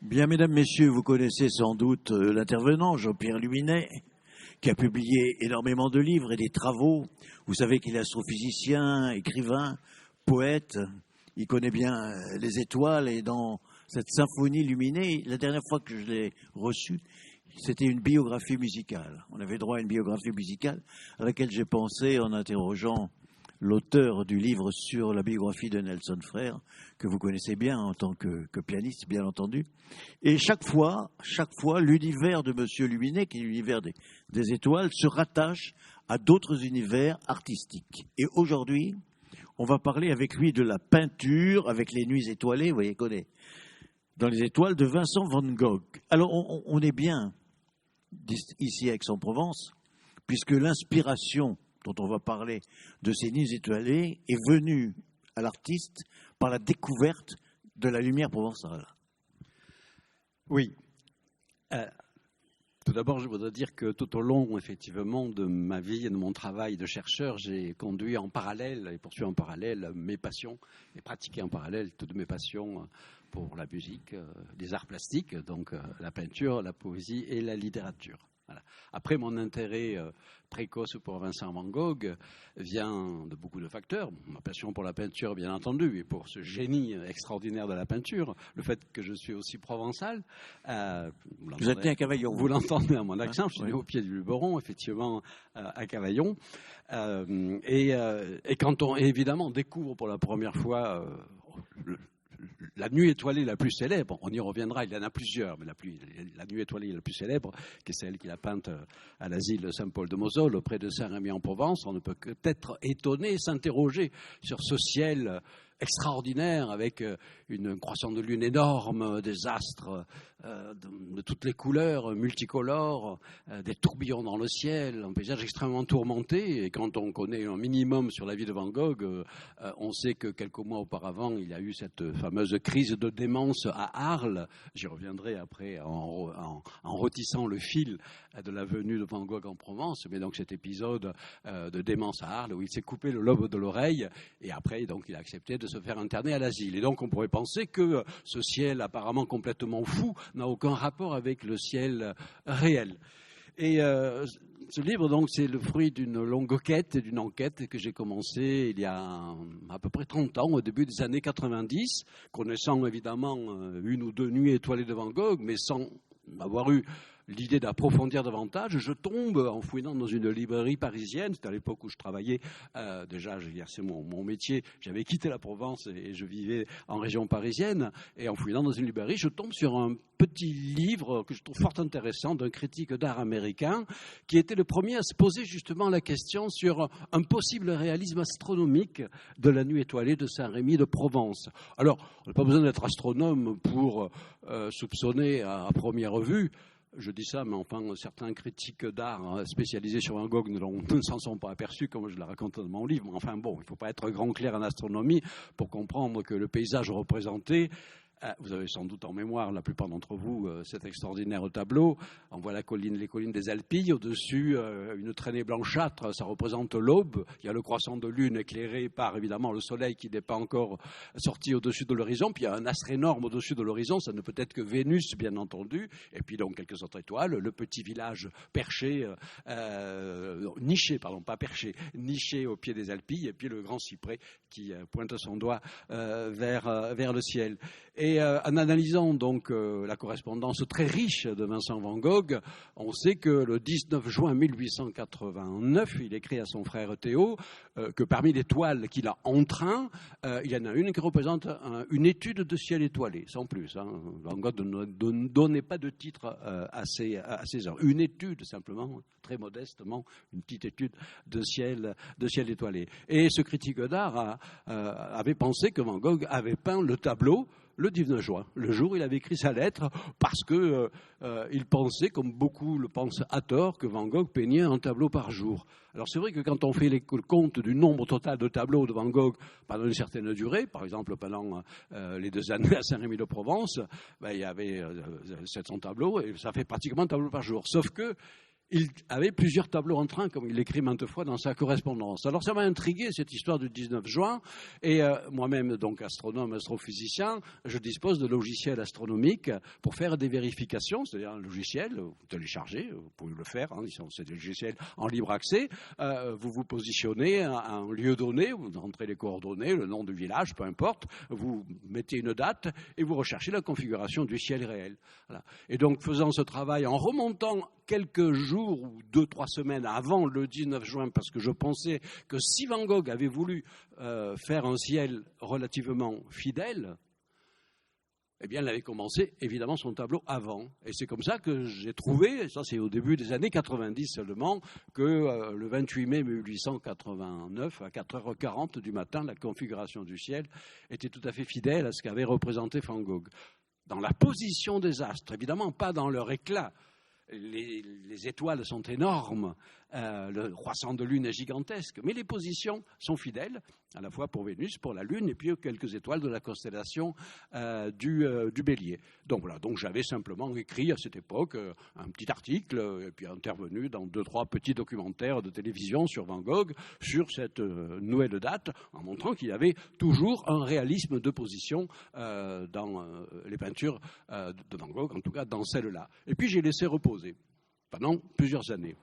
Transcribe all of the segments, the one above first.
Bien, mesdames, messieurs, vous connaissez sans doute l'intervenant, Jean-Pierre Luminet, qui a publié énormément de livres et des travaux. Vous savez qu'il est astrophysicien, écrivain, poète. Il connaît bien les étoiles et dans cette symphonie Luminet, la dernière fois que je l'ai reçu, c'était une biographie musicale. On avait droit à une biographie musicale à laquelle j'ai pensé en interrogeant l'auteur du livre sur la biographie de Nelson Frère, que vous connaissez bien en tant que pianiste, bien entendu. Et chaque fois, l'univers de Monsieur Luminet, qui est l'univers des étoiles, se rattache à d'autres univers artistiques. Et aujourd'hui, on va parler avec lui de la peinture, avec les nuits étoilées, vous voyez qu'on est dans les étoiles, de Vincent van Gogh. Alors, on est bien ici à Aix-en-Provence, puisque l'inspiration dont on va parler de ces nuits étoilées est venue à l'artiste par la découverte de la lumière provençale. Oui. Tout d'abord, je voudrais dire que tout au long, effectivement, de ma vie et de mon travail de chercheur, j'ai conduit en parallèle et poursuivi en parallèle mes passions et pratiqué en parallèle toutes mes passions pour la musique, les arts plastiques, donc la peinture, la poésie et la littérature. Voilà. Après, mon intérêt précoce pour Vincent van Gogh vient de beaucoup de facteurs. Ma passion pour la peinture, bien entendu, et pour ce génie extraordinaire de la peinture. Le fait que je suis aussi provençal. Vous êtes né à Cavaillon. Vous l'entendez à mon accent. Je suis né au pied du Luberon, effectivement, à Cavaillon. Et quand on, évidemment, découvre pour la première fois la nuit étoilée la plus célèbre, on y reviendra, il y en a plusieurs, mais la nuit étoilée la plus célèbre, qui est celle qu'il a peinte à l'asile de Saint-Paul-de-Mosole, auprès de Saint-Rémy-en-Provence, on ne peut que être étonné, s'interroger sur ce ciel extraordinaire, avec une croissance de lune énorme, des astres de toutes les couleurs, multicolores, des tourbillons dans le ciel, un paysage extrêmement tourmenté. Et quand on connaît un minimum sur la vie de Van Gogh, on sait que quelques mois auparavant, il y a eu cette fameuse crise de démence à Arles. J'y reviendrai après en retissant le fil de la venue de Van Gogh en Provence. Mais donc cet épisode de démence à Arles, où il s'est coupé le lobe de l'oreille, et après, donc, il a accepté de se faire interner à l'asile. Et donc, on pourrait penser que ce ciel apparemment complètement fou n'a aucun rapport avec le ciel réel. Et ce livre, donc, c'est le fruit d'une longue quête et d'une enquête que j'ai commencée il y a à peu près 30 ans, au début des années 90, connaissant évidemment une ou deux nuits étoilées de Van Gogh, mais sans avoir eu l'idée d'approfondir davantage. Je tombe en fouinant dans une librairie parisienne. C'était à l'époque où je travaillais. Déjà, j'exerçais mon métier. J'avais quitté la Provence et je vivais en région parisienne. Et en fouinant dans une librairie, je tombe sur un petit livre que je trouve fort intéressant d'un critique d'art américain qui était le premier à se poser justement la question sur un possible réalisme astronomique de la nuit étoilée de Saint-Rémy de Provence. Alors, on n'a pas besoin d'être astronome pour soupçonner à première vue. Je dis ça, mais enfin, certains critiques d'art spécialisés sur Van Gogh ne s'en sont pas aperçus, comme je le raconte dans mon livre. Enfin bon, il ne faut pas être grand clair en astronomie pour comprendre que le paysage représenté, vous avez sans doute en mémoire, la plupart d'entre vous, cet extraordinaire tableau. On voit les collines des Alpilles. Au-dessus, une traînée blanchâtre, ça représente l'aube. Il y a le croissant de lune éclairé par, évidemment, le soleil qui n'est pas encore sorti au-dessus de l'horizon. Puis il y a un astre énorme au-dessus de l'horizon. Ça ne peut être que Vénus, bien entendu. Et puis donc quelques autres étoiles. Le petit village perché, niché au pied des Alpilles. Et puis le grand cyprès qui pointe son doigt vers le ciel. Et en analysant donc la correspondance très riche de Vincent van Gogh, on sait que le 19 juin 1889, il écrit à son frère Théo que parmi les toiles qu'il a en train, il y en a une qui représente une étude de ciel étoilé, sans plus. Van Gogh ne donnait pas de titre à ses œuvres. Une étude, simplement, très modestement, une petite étude de ciel étoilé. Et ce critique d'art avait pensé que Van Gogh avait peint le tableau le 19 juin, le jour où il avait écrit sa lettre, parce que il pensait, comme beaucoup le pensent à tort, que Van Gogh peignait un tableau par jour. Alors c'est vrai que quand on fait le compte du nombre total de tableaux de Van Gogh pendant une certaine durée, par exemple pendant les 2 années à Saint-Rémy-de-Provence, il y avait 700 tableaux, et ça fait pratiquement un tableau par jour. Sauf que il avait plusieurs tableaux en train, comme il l'écrit maintes fois dans sa correspondance. Alors ça m'a intrigué, cette histoire du 19 juin, et moi-même, donc astronome, astrophysicien, je dispose de logiciels astronomiques pour faire des vérifications, c'est-à-dire un logiciel, vous téléchargez, vous pouvez le faire, hein, c'est des logiciels en libre accès, vous vous positionnez à un lieu donné, vous entrez les coordonnées, le nom du village, peu importe, vous mettez une date et vous recherchez la configuration du ciel réel. Voilà. Et donc, faisant ce travail en remontant quelques jours ou 2-3 semaines avant le 19 juin, parce que je pensais que si Van Gogh avait voulu faire un ciel relativement fidèle, eh bien, il avait commencé, évidemment, son tableau avant. Et c'est comme ça que j'ai trouvé, ça c'est au début des années 90 seulement, que le 28 mai 1889, à 4h40 du matin, la configuration du ciel était tout à fait fidèle à ce qu'avait représenté Van Gogh. Dans la position des astres, évidemment pas dans leur éclat. Les étoiles sont énormes, le croissant de lune est gigantesque, mais les positions sont fidèles, à la fois pour Vénus, pour la Lune, et puis quelques étoiles de la constellation du Bélier. Donc voilà, donc j'avais simplement écrit à cette époque un petit article, et puis intervenu dans 2-3 petits documentaires de télévision sur Van Gogh, sur cette nouvelle date, en montrant qu'il y avait toujours un réalisme de position dans les peintures de Van Gogh, en tout cas dans celle-là. Et puis j'ai laissé reposer pendant plusieurs années.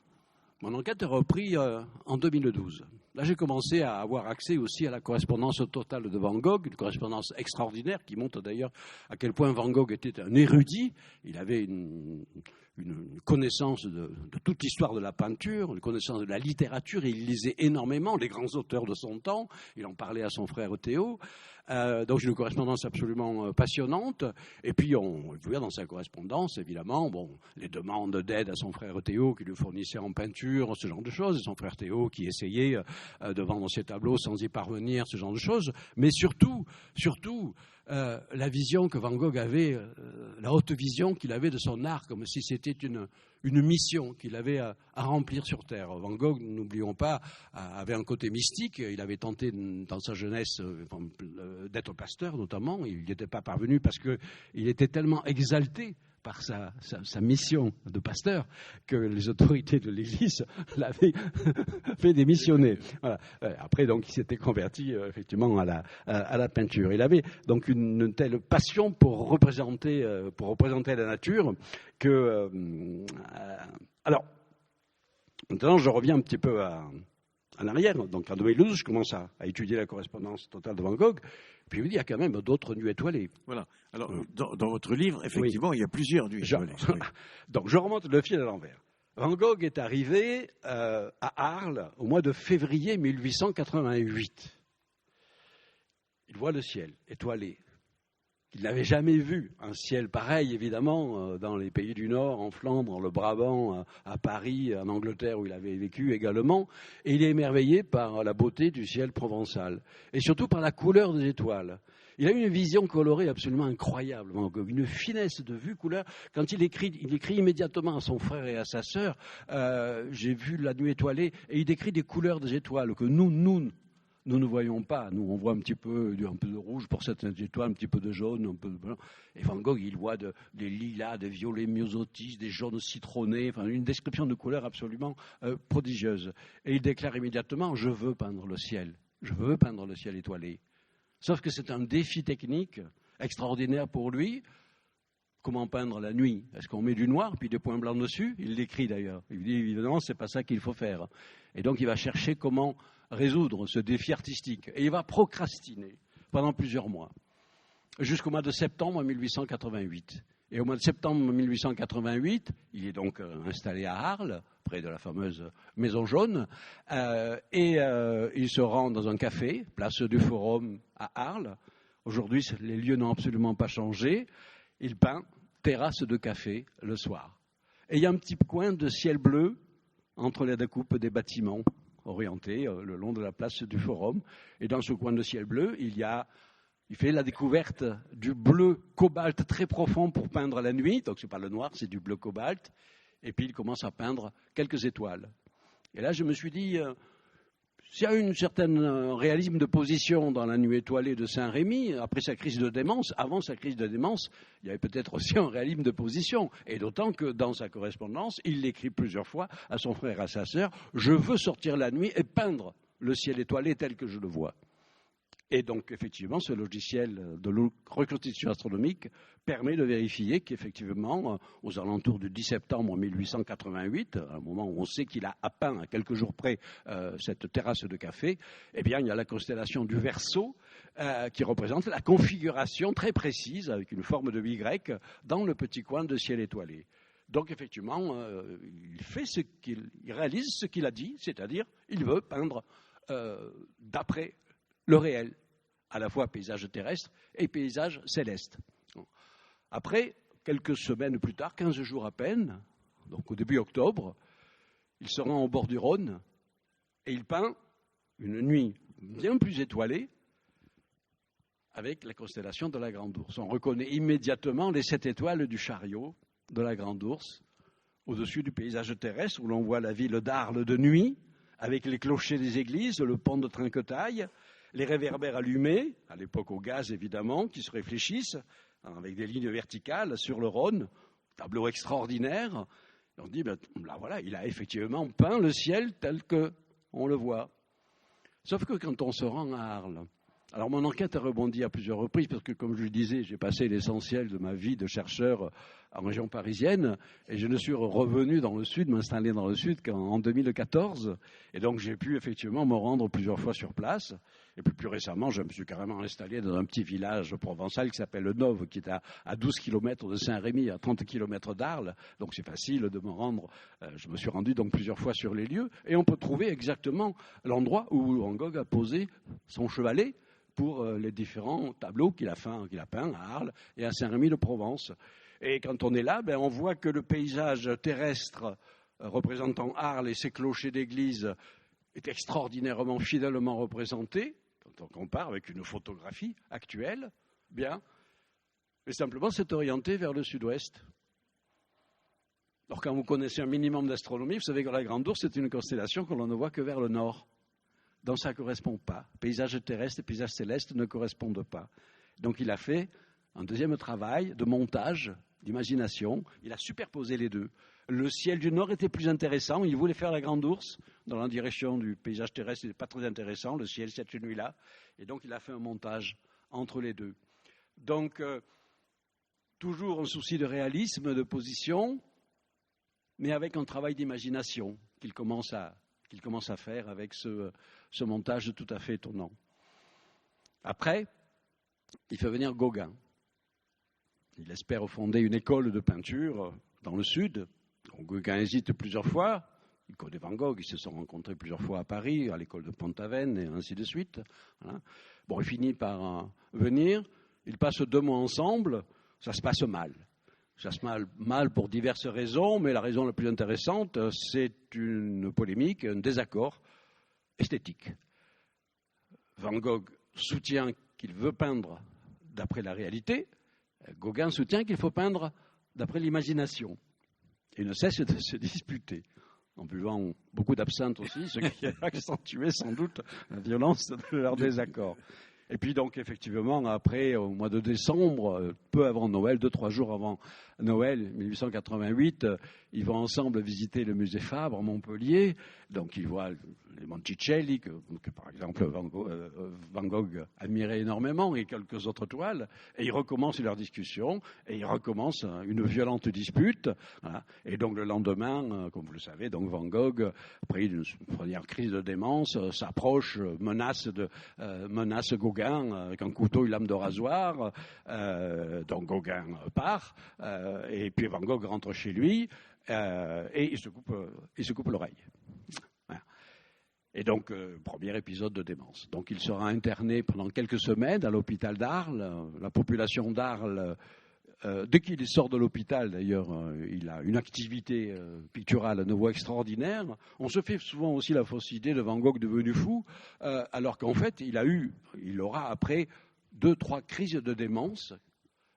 Mon enquête est reprise en 2012. Là, j'ai commencé à avoir accès aussi à la correspondance totale de Van Gogh, une correspondance extraordinaire qui montre d'ailleurs à quel point Van Gogh était un érudit. Il avait une connaissance de toute l'histoire de la peinture, une connaissance de la littérature. Il lisait énormément les grands auteurs de son temps. Il en parlait à son frère Théo. Donc une correspondance absolument passionnante. Et puis on voit dans sa correspondance, évidemment, les demandes d'aide à son frère Théo qui lui fournissait en peinture, ce genre de choses. Et son frère Théo qui essayait de vendre ses tableaux sans y parvenir, ce genre de choses. Mais surtout, la vision que Van Gogh avait, la haute vision qu'il avait de son art, comme si c'était une mission qu'il avait à remplir sur Terre. Van Gogh, n'oublions pas, avait un côté mystique. Il avait tenté dans sa jeunesse d'être pasteur, notamment. Il n'y était pas parvenu parce qu'il était tellement exalté par sa mission de pasteur que les autorités de l'Église l'avaient fait démissionner. Voilà. Après, donc, il s'était converti effectivement à la peinture. Il avait donc une telle passion pour représenter la nature que... alors, maintenant, je reviens un petit peu en arrière. Donc, en 2012, je commence à étudier la correspondance totale de Van Gogh. Puis il y a quand même d'autres nuits étoiles. Voilà. Alors, dans votre livre, effectivement, oui, il y a plusieurs nuits étoilées. Donc, je remonte le fil à l'envers. Van Gogh est arrivé à Arles au mois de février 1888. Il voit le ciel étoilé. Il n'avait jamais vu un ciel pareil, évidemment, dans les pays du Nord, en Flandre, dans le Brabant, à Paris, en Angleterre, où il avait vécu également. Et il est émerveillé par la beauté du ciel provençal. Et surtout par la couleur des étoiles. Il a eu une vision colorée absolument incroyable, une finesse de vue, couleur. Quand il écrit immédiatement à son frère et à sa sœur, j'ai vu la nuit étoilée, et il décrit des couleurs des étoiles que nous ne voyons pas. Nous, on voit un peu de rouge pour certaines étoiles, un petit peu de jaune, un peu de blanc. Et Van Gogh, il voit des lilas, des violets myosotis, des jaunes citronnés, enfin, une description de couleurs absolument prodigieuse. Et il déclare immédiatement, je veux peindre le ciel. Je veux peindre le ciel étoilé. Sauf que c'est un défi technique extraordinaire pour lui. Comment peindre la nuit? Est-ce qu'on met du noir puis des points blancs dessus? Il l'écrit d'ailleurs. Il dit évidemment, c'est pas ça qu'il faut faire. Et donc il va chercher comment résoudre ce défi artistique. Et il va procrastiner pendant plusieurs mois, jusqu'au mois de septembre 1888. Et au mois de septembre 1888, il est donc installé à Arles, près de la fameuse Maison Jaune, et il se rend dans un café, place du Forum à Arles. Aujourd'hui, les lieux n'ont absolument pas changé. Il peint terrasse de café le soir. Et il y a un petit coin de ciel bleu entre les découpes des bâtiments orientés le long de la place du Forum. Et dans ce coin de ciel bleu, il fait la découverte du bleu cobalt très profond pour peindre la nuit. Donc ce n'est pas le noir, c'est du bleu cobalt. Et puis il commence à peindre quelques étoiles. Et là, je me suis dit, s'il y a un certain réalisme de position dans La Nuit étoilée de Saint-Rémy, après sa crise de démence, avant sa crise de démence, il y avait peut-être aussi un réalisme de position. Et d'autant que dans sa correspondance, il l'écrit plusieurs fois à son frère et à sa sœur, « Je veux sortir la nuit et peindre le ciel étoilé tel que je le vois ». Et donc, effectivement, ce logiciel de reconstitution astronomique permet de vérifier qu'effectivement, aux alentours du 10 septembre 1888, à un moment où on sait qu'il a peint à quelques jours près cette terrasse de café, eh bien, il y a la constellation du Verseau qui représente la configuration très précise, avec une forme de Y, dans le petit coin de ciel étoilé. Donc, effectivement, il réalise ce qu'il a dit, c'est-à-dire, il veut peindre d'après le réel, à la fois paysage terrestre et paysage céleste. Après, quelques semaines plus tard, 15 jours à peine, donc au début octobre, il se rend au bord du Rhône et il peint une nuit bien plus étoilée avec la constellation de la Grande Ourse. On reconnaît immédiatement les 7 étoiles du chariot de la Grande Ourse au-dessus du paysage terrestre où l'on voit la ville d'Arles de nuit avec les clochers des églises, le pont de Trinquetaille, les réverbères allumés, à l'époque au gaz évidemment, qui se réfléchissent, avec des lignes verticales sur le Rhône, tableau extraordinaire. Et on se dit, ben, là voilà, il a effectivement peint le ciel tel qu'on le voit. Sauf que quand on se rend à Arles, alors mon enquête a rebondi à plusieurs reprises, parce que comme je le disais, j'ai passé l'essentiel de ma vie de chercheur en région parisienne, et je ne suis revenu dans le sud, m'installer dans le sud qu'en 2014, et donc j'ai pu effectivement me rendre plusieurs fois sur place. Et puis plus récemment, je me suis carrément installé dans un petit village provençal qui s'appelle Le Nove, qui est à 12 km de Saint-Rémy, à 30 km d'Arles. Donc c'est facile de me rendre. Je me suis rendu donc plusieurs fois sur les lieux. Et on peut trouver exactement l'endroit où Van Gogh a posé son chevalet pour les différents tableaux qu'il a peints à Arles et à Saint-Rémy-de-Provence. Et quand on est là, on voit que le paysage terrestre représentant Arles et ses clochers d'église est extraordinairement fidèlement représenté, quand on compare avec une photographie actuelle, bien, mais simplement c'est orienté vers le sud-ouest. Alors quand vous connaissez un minimum d'astronomie, vous savez que la Grande Ourse, c'est une constellation que l'on ne voit que vers le nord. Donc ça ne correspond pas. Paysage terrestre et paysage céleste ne correspondent pas. Donc il a fait un deuxième travail de montage, d'imagination. Il a superposé les deux. Le ciel du nord était plus intéressant. Il voulait faire la Grande Ourse dans la direction du paysage terrestre. Ce n'était pas très intéressant, le ciel cette nuit-là. Et donc il a fait un montage entre les deux. Donc toujours un souci de réalisme, de position, mais avec un travail d'imagination qu'il commence à faire avec ce montage tout à fait étonnant. Après, il fait venir Gauguin. Il espère fonder une école de peinture dans le sud. Donc, Gauguin hésite plusieurs fois. Il connaît Van Gogh, ils se sont rencontrés plusieurs fois à Paris, à l'école de Pont-Aven, et ainsi de suite. Voilà. Bon, il finit par venir. Ils passent 2 mois ensemble. Ça se passe mal. Ça se passe mal pour diverses raisons, mais la raison la plus intéressante, c'est une polémique, un désaccord esthétique. Van Gogh soutient qu'il veut peindre d'après la réalité. Gauguin soutient qu'il faut peindre d'après l'imagination. Ils ne cessent de se disputer, en buvant beaucoup d'absinthe aussi, ce qui a accentué sans doute la violence de leur désaccord. Et puis donc effectivement, après, au mois de décembre, peu avant Noël, 2-3 jours avant Noël 1888, ils vont ensemble visiter le musée Fabre à Montpellier. Donc ils voient les Monticelli, que par exemple Van Gogh admirait énormément, et quelques autres toiles. Et ils recommencent leur discussion, et ils recommencent une violente dispute. Voilà. Et donc le lendemain, comme vous le savez, donc Van Gogh, après une première crise de démence, s'approche, menace Gauguin avec un couteau et une lame de rasoir. Donc Gauguin part, et puis Van Gogh rentre chez lui, et il se coupe l'oreille. Voilà. Et donc, premier épisode de démence. Donc il sera interné pendant quelques semaines à l'hôpital d'Arles. La population d'Arles, dès qu'il sort de l'hôpital, d'ailleurs, il a une activité picturale à nouveau extraordinaire. On se fait souvent aussi la fausse idée de Van Gogh devenu fou, alors qu'en fait, il aura après 2-3 crises de démence,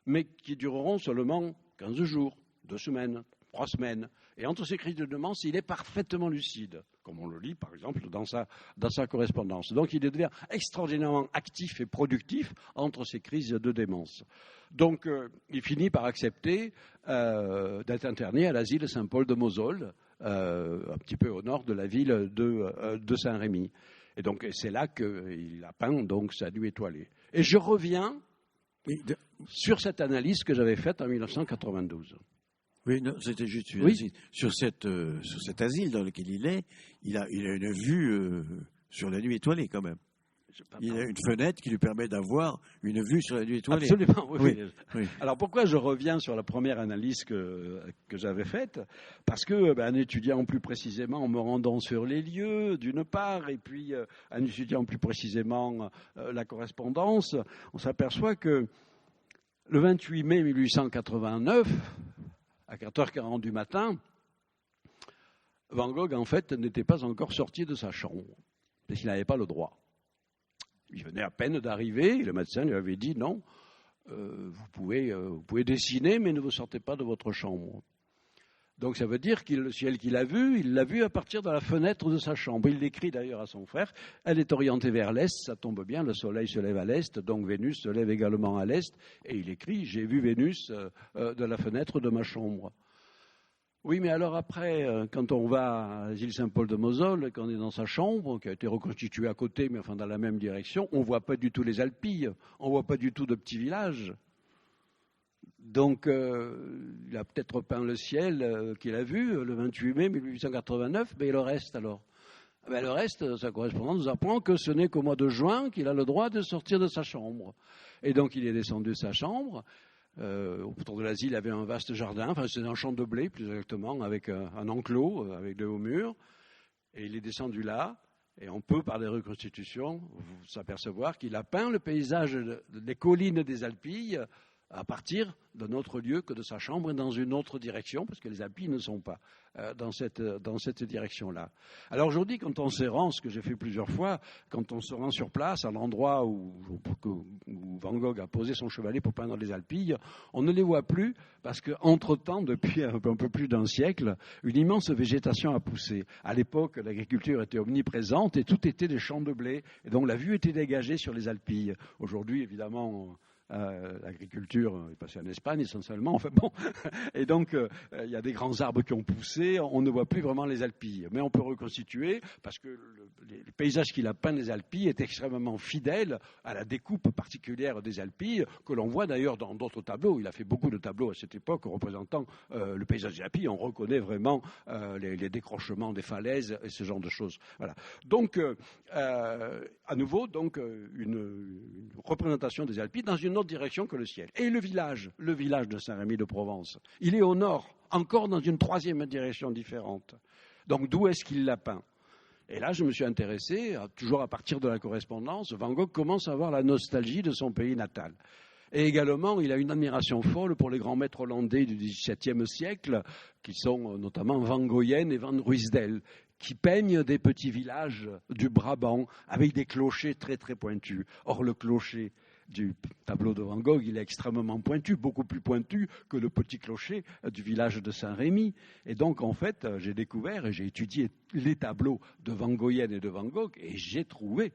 mais qui dureront seulement 15 jours, 2 semaines, 3 semaines. Et entre ces crises de démence, il est parfaitement lucide, comme on le lit par exemple dans sa correspondance. Donc il devient extraordinairement actif et productif entre ces crises de démence. Donc il finit par accepter d'être interné à l'asile Saint-Paul de Mosole, un petit peu au nord de la ville de Saint-Rémy. Et donc c'est là qu'il a peint donc sa nuit étoilée. Et je reviens sur cette analyse que j'avais faite en 1992. Oui, non, c'était juste sur cet asile dans lequel il a une vue sur la nuit étoilée quand même. Il a une fenêtre qui lui permet d'avoir une vue sur la nuit étoilée. Absolument, oui. Oui. Alors pourquoi je reviens sur la première analyse que j'avais faite? Parce que en étudiant plus précisément, en me rendant sur les lieux d'une part, et puis en étudiant plus précisément la correspondance, on s'aperçoit que le 28 mai 1889, à 4h40 du matin, Van Gogh, en fait, n'était pas encore sorti de sa chambre, parce qu'il n'avait pas le droit. Il venait à peine d'arriver, et le médecin lui avait dit « Non, vous pouvez dessiner, mais ne vous sortez pas de votre chambre ». Donc ça veut dire que le ciel qu'il a vu, il l'a vu à partir de la fenêtre de sa chambre. Il l'écrit d'ailleurs à son frère. Elle est orientée vers l'est, ça tombe bien, le soleil se lève à l'est, donc Vénus se lève également à l'est. Et il écrit, j'ai vu Vénus de la fenêtre de ma chambre. Oui, mais alors après, quand on va à l'île Saint-Paul de Mosole, quand on est dans sa chambre, qui a été reconstituée à côté, mais enfin dans la même direction, on ne voit pas du tout les Alpilles, on ne voit pas du tout de petits villages. Donc, il a peut-être peint le ciel qu'il a vu le 28 mai 1889, mais le reste alors? Le reste, sa correspondance nous apprend que ce n'est qu'au mois de juin qu'il a le droit de sortir de sa chambre. Et donc, il est descendu de sa chambre. Autour de l'asile, il y avait un vaste jardin, enfin, c'est un champ de blé, plus exactement, avec un enclos, avec de hauts murs. Et il est descendu là. Et on peut, par des reconstitutions, s'apercevoir qu'il a peint le paysage des collines des Alpilles à partir d'un autre lieu que de sa chambre et dans une autre direction, parce que les Alpilles ne sont pas dans cette direction-là. Alors aujourd'hui, quand on se rend, ce que j'ai fait plusieurs fois, quand on se rend sur place, à l'endroit où Van Gogh a posé son chevalet pour peindre les Alpilles, on ne les voit plus, parce qu'entre-temps, depuis un peu plus d'un siècle, une immense végétation a poussé. À l'époque, l'agriculture était omniprésente et tout était des champs de blé, et donc la vue était dégagée sur les Alpilles. Aujourd'hui, évidemment, l'agriculture est passée en Espagne essentiellement, enfin bon, et donc il y a des grands arbres qui ont poussé, on ne voit plus vraiment les Alpilles, mais on peut reconstituer parce que les paysages qu'il a peints des Alpilles est extrêmement fidèle à la découpe particulière des Alpilles, que l'on voit d'ailleurs dans d'autres tableaux. Il a fait beaucoup de tableaux à cette époque représentant le paysage des Alpilles, on reconnaît vraiment les décrochements des falaises et ce genre de choses. Voilà. Donc à nouveau donc une représentation des Alpilles dans une autre direction que le ciel. Et le village de Saint-Rémy-de-Provence, il est au nord, encore dans une troisième direction différente. Donc d'où est-ce qu'il l'a peint? Et là, je me suis intéressé, toujours à partir de la correspondance, Van Gogh commence à avoir la nostalgie de son pays natal. Et également, il a une admiration folle pour les grands maîtres hollandais du XVIIe siècle, qui sont notamment Van Goyen et Van Ruysdael, qui peignent des petits villages du Brabant avec des clochers très très pointus. Or, le clocher du tableau de Van Gogh, il est extrêmement pointu, beaucoup plus pointu que le petit clocher du village de Saint-Rémy. Et donc, en fait, j'ai découvert et j'ai étudié les tableaux de Van Goyen et de Van Gogh et j'ai trouvé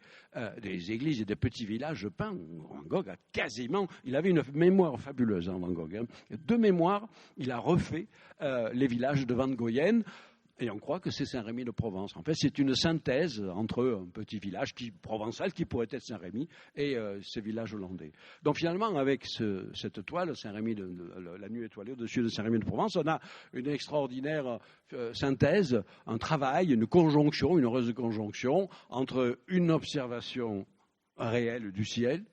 des églises et des petits villages peints. Van Gogh a quasiment... Il avait une mémoire fabuleuse, Van Gogh. De mémoire, il a refait les villages de Van Goyen. Et on croit que c'est Saint-Rémy-de-Provence. En fait, c'est une synthèse entre un petit village provençal qui pourrait être Saint-Rémy et ces villages hollandais. Donc finalement, avec cette toile, la nuit étoilée au-dessus de Saint-Rémy-de-Provence, on a une extraordinaire synthèse, un travail, une conjonction, une heureuse conjonction entre une observation réelle du ciel,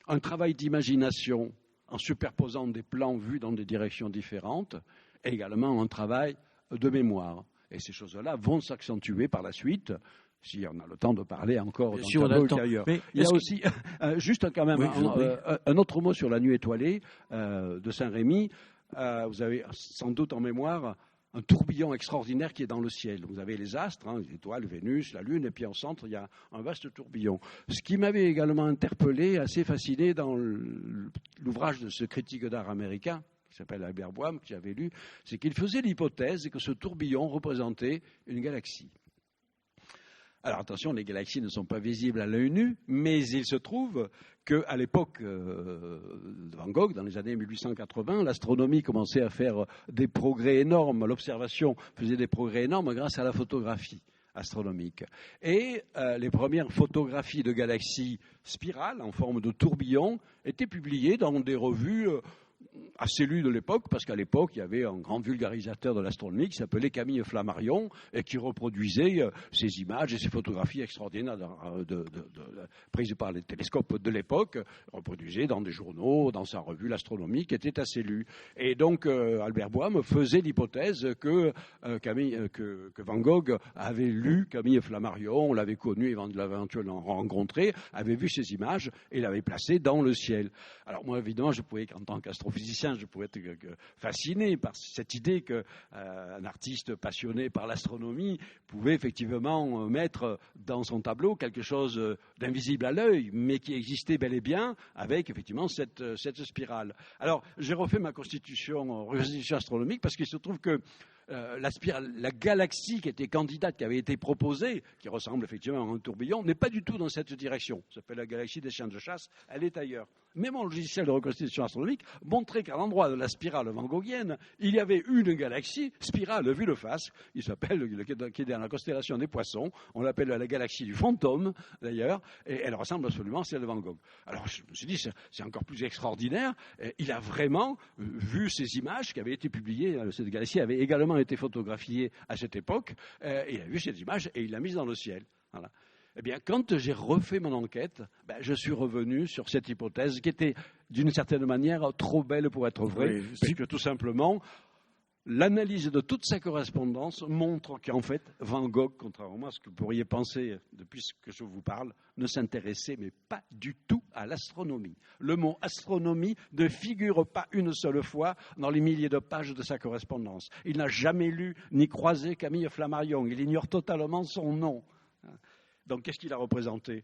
un travail d'imagination en superposant des plans vus dans des directions différentes, et également un travail de mémoire. Et ces choses-là vont s'accentuer par la suite, si on a le temps de parler encore d'un tableau ultérieur. Il y a aussi, juste quand même, un autre mot sur la nuit étoilée de Saint-Rémy. Vous avez sans doute en mémoire un tourbillon extraordinaire qui est dans le ciel. Vous avez les astres, les étoiles, Vénus, la Lune, et puis au centre, il y a un vaste tourbillon. Ce qui m'avait également interpellé, assez fasciné dans l'ouvrage de ce critique d'art américain, qui s'appelle Albert Boime, que j'avais lu, c'est qu'il faisait l'hypothèse que ce tourbillon représentait une galaxie. Alors attention, les galaxies ne sont pas visibles à l'œil nu, mais il se trouve qu'à l'époque de Van Gogh, dans les années 1880, l'astronomie commençait à faire des progrès énormes, l'observation faisait des progrès énormes grâce à la photographie astronomique. Et les premières photographies de galaxies spirales en forme de tourbillon étaient publiées dans des revues assez lues de l'époque, parce qu'à l'époque, il y avait un grand vulgarisateur de l'astronomie qui s'appelait Camille Flammarion et qui reproduisait ces images et ces photographies extraordinaires prises par les télescopes de l'époque, reproduisait dans des journaux, dans sa revue L'Astronomie, qui était assez lue. Et donc, Albert Boime faisait l'hypothèse que Van Gogh avait lu Camille Flammarion, on l'avait connu, l'avait éventuellement rencontré, avait vu ces images et l'avait placé dans le ciel. Alors moi, évidemment, je pouvais, en tant qu'astrophysicien, je pouvais être fasciné par cette idée qu'un artiste passionné par l'astronomie pouvait effectivement mettre dans son tableau quelque chose d'invisible à l'œil, mais qui existait bel et bien avec effectivement cette spirale. Alors, j'ai refait ma constitution astronomique parce qu'il se trouve que la galaxie qui était candidate, qui avait été proposée, qui ressemble effectivement à un tourbillon, n'est pas du tout dans cette direction. Ça s'appelle la galaxie des chiens de chasse, elle est ailleurs. Mais mon logiciel de reconstitution astronomique montrait qu'à l'endroit de la spirale van Goghienne, il y avait une galaxie, spirale vue de face, qui est dans la constellation des Poissons, on l'appelle la galaxie du fantôme d'ailleurs, et elle ressemble absolument à celle de Van Gogh. Alors je me suis dit, c'est encore plus extraordinaire, il a vraiment vu ces images qui avaient été publiées, cette galaxie avait également été photographiée à cette époque, il a vu ces images et il l'a mise dans le ciel. Voilà. Eh bien, quand j'ai refait mon enquête, je suis revenu sur cette hypothèse qui était, d'une certaine manière, trop belle pour être vraie, parce que tout simplement, l'analyse de toute sa correspondance montre qu'en fait, Van Gogh, contrairement à ce que vous pourriez penser depuis que je vous parle, ne s'intéressait mais pas du tout à l'astronomie. Le mot astronomie ne figure pas une seule fois dans les milliers de pages de sa correspondance. Il n'a jamais lu ni croisé Camille Flammarion. Il ignore totalement son nom. Donc, qu'est-ce qu'il a représenté ?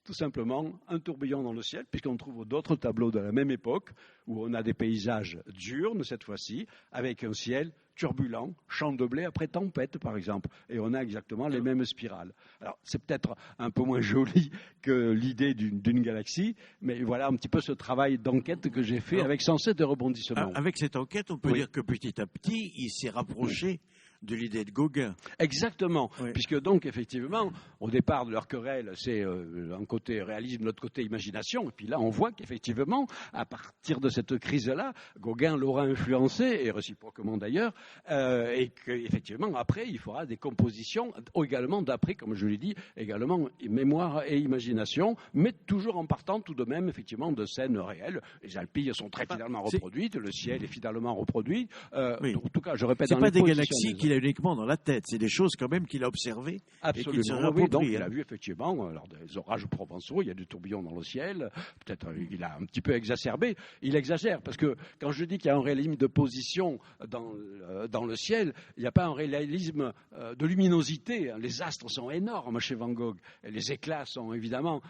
Tout simplement un tourbillon dans le ciel, puisqu'on trouve d'autres tableaux de la même époque, où on a des paysages diurnes, cette fois-ci, avec un ciel turbulent, champ de blé après tempête, par exemple. Et on a exactement les mêmes spirales. Alors, c'est peut-être un peu moins joli que l'idée d'une galaxie, mais voilà un petit peu ce travail d'enquête que j'ai fait avec sans cesse de rebondissements. Avec cette enquête, on peut dire que petit à petit, il s'est rapproché de l'idée de Gauguin. Exactement, puisque donc effectivement, au départ de leur querelle, c'est un côté réalisme, l'autre côté imagination, et puis là on voit qu'effectivement, à partir de cette crise-là, Gauguin l'aura influencé, et réciproquement d'ailleurs, et qu'effectivement après il fera des compositions également d'après, comme je l'ai dit, également mémoire et imagination, mais toujours en partant tout de même effectivement de scènes réelles. Les Alpilles sont très fidèlement reproduites, le ciel est fidèlement reproduit. En tout cas, je répète, c'est pas des galaxies qu'il a uniquement dans la tête, c'est des choses quand même qu'il a observées. Absolument. Et qu'il se oui, donc il a vu effectivement, lors des orages provençaux, il y a du tourbillon dans le ciel, peut-être il a un petit peu exacerbé, il exagère, parce que quand je dis qu'il y a un réalisme de position dans le ciel, il n'y a pas un réalisme de luminosité, les astres sont énormes chez Van Gogh, et les éclats sont évidemment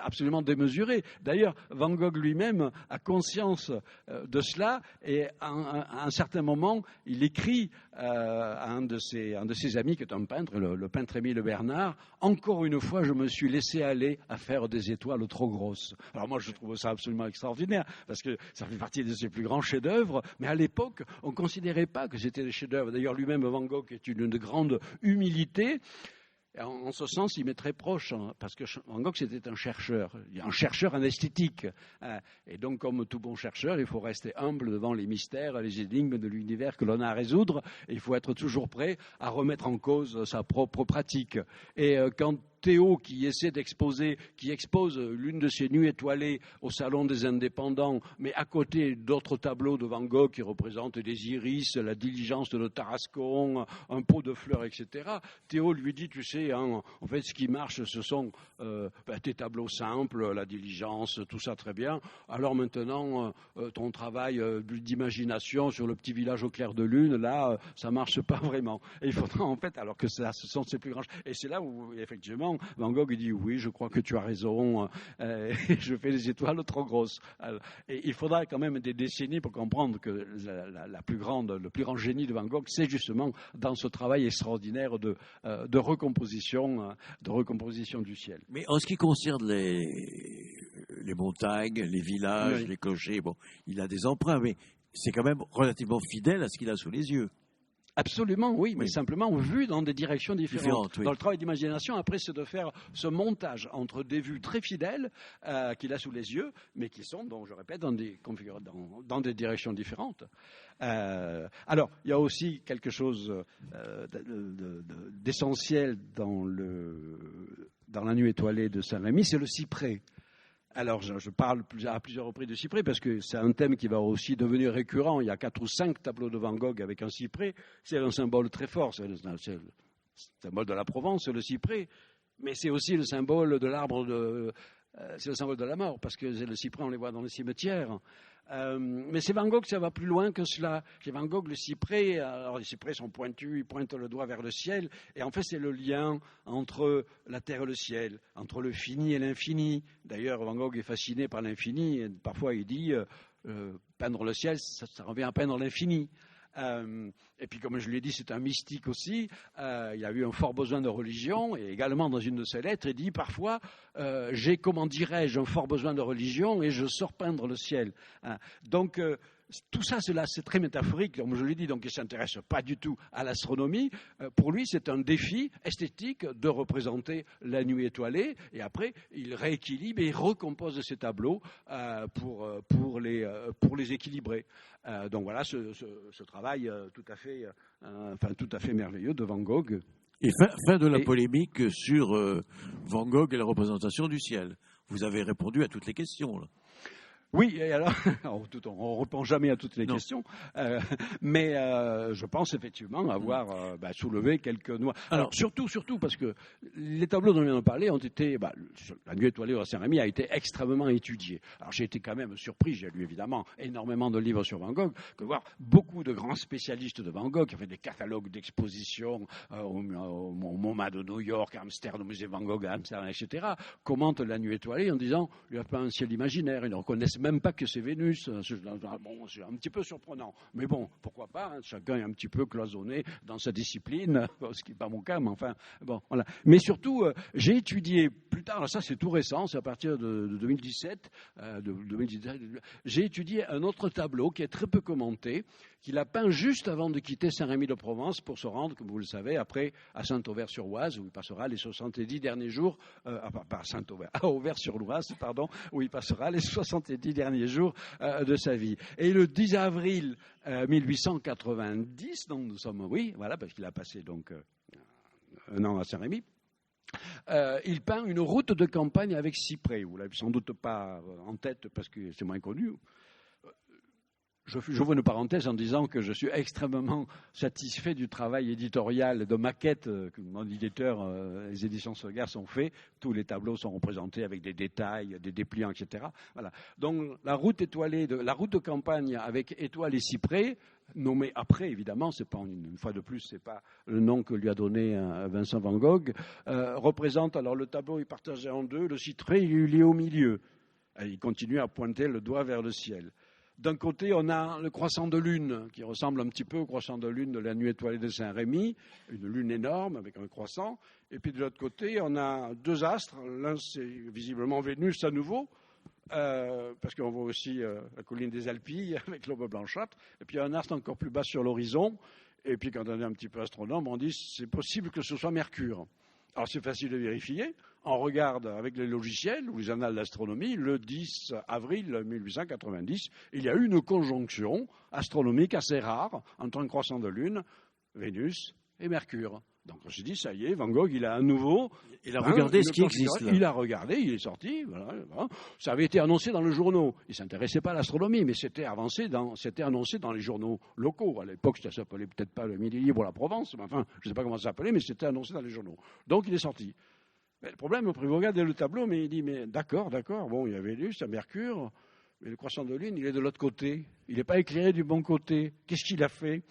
absolument démesurés. D'ailleurs, Van Gogh lui-même a conscience de cela, et à un certain moment, il écrit à un de ses amis qui est un peintre, le peintre Émile Bernard, encore une fois, je me suis laissé aller à faire des étoiles trop grosses. Alors moi, je trouve ça absolument extraordinaire, parce que ça fait partie de ses plus grands chefs-d'œuvre, mais à l'époque, on ne considérait pas que c'était des chefs-d'œuvre. D'ailleurs, lui-même, Van Gogh est une de grande humilité. En ce sens, il m'est très proche, parce que Van Gogh, c'était un chercheur en esthétique. Et donc, comme tout bon chercheur, il faut rester humble devant les mystères, les énigmes de l'univers que l'on a à résoudre. Et il faut être toujours prêt à remettre en cause sa propre pratique. Et quand Théo, qui expose l'une de ses nuits étoilées au Salon des Indépendants, mais à côté d'autres tableaux de Van Gogh qui représentent des iris, la diligence de Tarascon, un pot de fleurs, etc. Théo lui dit, tu sais, en fait, ce qui marche, ce sont tes tableaux simples, la diligence, tout ça très bien. Alors maintenant, ton travail d'imagination sur le petit village au clair de lune, là, ça marche pas vraiment. Et il faudra, en fait, alors que ce sont ses plus grands... Et c'est là où, effectivement, effectivement, Van Gogh il dit oui, je crois que tu as raison, je fais des étoiles trop grosses. Et il faudra quand même des décennies pour comprendre que le plus grand génie de Van Gogh, c'est justement dans ce travail extraordinaire de recomposition du ciel. Mais en ce qui concerne les montagnes, les villages, les clochers, bon, il a des emprunts, mais c'est quand même relativement fidèle à ce qu'il a sous les yeux. Absolument, oui, mais simplement vu dans des directions différentes. Oui. Dans le travail d'imagination, après, c'est de faire ce montage entre des vues très fidèles qu'il a sous les yeux, mais qui sont, donc, je répète, dans des directions différentes. Alors, il y a aussi quelque chose d'essentiel dans la nuit étoilée de Saint-Rémy, c'est le cyprès. Alors, je parle à plusieurs reprises de cyprès parce que c'est un thème qui va aussi devenir récurrent. Il y a 4 ou 5 tableaux de Van Gogh avec un cyprès. C'est un symbole très fort. C'est le symbole de la Provence, le cyprès. Mais c'est aussi le symbole de l'arbre c'est le symbole de la mort parce que le cyprès, on les voit dans les cimetières. Mais c'est Van Gogh, ça va plus loin que cela. Chez Van Gogh, le cyprès, alors les cyprès sont pointus, ils pointent le doigt vers le ciel, et en fait c'est le lien entre la terre et le ciel, entre le fini et l'infini. D'ailleurs, Van Gogh est fasciné par l'infini, et parfois il dit peindre le ciel, ça revient à peindre l'infini. Et puis, comme je l'ai dit, c'est un mystique aussi. Il a eu un fort besoin de religion, et également dans une de ses lettres, il dit parfois j'ai, comment dirais-je, un fort besoin de religion et je sors peindre le ciel. Donc, tout ça, c'est très métaphorique, comme je l'ai dit, donc il ne s'intéresse pas du tout à l'astronomie. Pour lui, c'est un défi esthétique de représenter la nuit étoilée, et après, il rééquilibre et il recompose ses tableaux pour les équilibrer. Donc voilà, ce travail tout à fait merveilleux de Van Gogh. Et fin de la polémique sur Van Gogh et la représentation du ciel. Vous avez répondu à toutes les questions, là. Oui, et alors, on ne répond jamais à toutes les questions, mais je pense effectivement avoir soulevé quelques noix. Alors surtout parce que les tableaux dont on vient de parler ont été, la nuit étoilée de Saint-Rémy a été extrêmement étudiée. Alors j'ai été quand même surpris, j'ai lu évidemment énormément de livres sur Van Gogh, que voir beaucoup de grands spécialistes de Van Gogh qui ont fait des catalogues d'expositions au MoMA de New York, à Amsterdam, au musée Van Gogh à Amsterdam, etc., commentent la nuit étoilée en disant il n'y a pas un ciel imaginaire, ils ne reconnaissent même pas que c'est Vénus. Bon, c'est un petit peu surprenant. Mais bon, pourquoi pas, hein, chacun est un petit peu cloisonné dans sa discipline, ce qui n'est pas mon cas, mais enfin, bon, voilà. Mais surtout, j'ai étudié plus tard, alors ça c'est tout récent, c'est à partir de 2017, j'ai étudié un autre tableau qui est très peu commenté, qu'il a peint juste avant de quitter Saint-Rémy-de-Provence pour se rendre, comme vous le savez, après à Saint-Auvers-sur-Oise, où il passera les 70 derniers jours, pas Saint-Auvers, à Auvers-sur-Oise, pardon, où il passera les 70 derniers jours de sa vie. Et le 10 avril 1890, donc nous sommes, oui, voilà, parce qu'il a passé donc un an à Saint-Rémy, il peint une route de campagne avec cyprès. Vous ne l'avez sans doute pas en tête parce que c'est moins connu. J'ouvre une parenthèse en disant que je suis extrêmement satisfait du travail éditorial de maquette que mon éditeur, les éditions Segarce, ont fait. Tous les tableaux sont représentés avec des détails, des dépliants, etc. Voilà. Donc la route étoilée, la route de campagne avec étoiles et cyprès, nommé après, évidemment, c'est pas une fois de plus, c'est pas le nom que lui a donné Vincent Van Gogh, représente, alors le tableau est partagé en deux, le cyprès il est au milieu. Il continue à pointer le doigt vers le ciel. D'un côté, on a le croissant de lune, qui ressemble un petit peu au croissant de lune de la nuit étoilée de Saint-Rémy, une lune énorme avec un croissant. Et puis de l'autre côté, on a 2 astres. L'un, c'est visiblement Vénus à nouveau, parce qu'on voit aussi la colline des Alpilles avec l'aube blanchâtre. Et puis un astre encore plus bas sur l'horizon. Et puis quand on est un petit peu astronome, on dit c'est possible que ce soit Mercure. Alors c'est facile de vérifier. On regarde avec les logiciels ou les annales d'astronomie, le 10 avril 1890, il y a eu une conjonction astronomique assez rare entre un croissant de lune, Vénus et Mercure. Donc on s'est dit, ça y est, Van Gogh, il a à nouveau... Il a regardé ce qui existe là. Il a regardé, il est sorti. Voilà. Ça avait été annoncé dans le journaux. Il ne s'intéressait pas à l'astronomie, mais c'était annoncé dans les journaux locaux. À l'époque, ça ne s'appelait peut-être pas le Midi Libre ou la Provence, mais enfin, je ne sais pas comment ça s'appelait, mais c'était annoncé dans les journaux. Donc il est sorti. Mais le problème, vous regardez le tableau, mais il dit, mais d'accord, bon, il y a Vénus, il y a Mercure, mais le croissant de lune, il est de l'autre côté. Il n'est pas éclairé du bon côté. Qu'est-ce qu'il a fait ?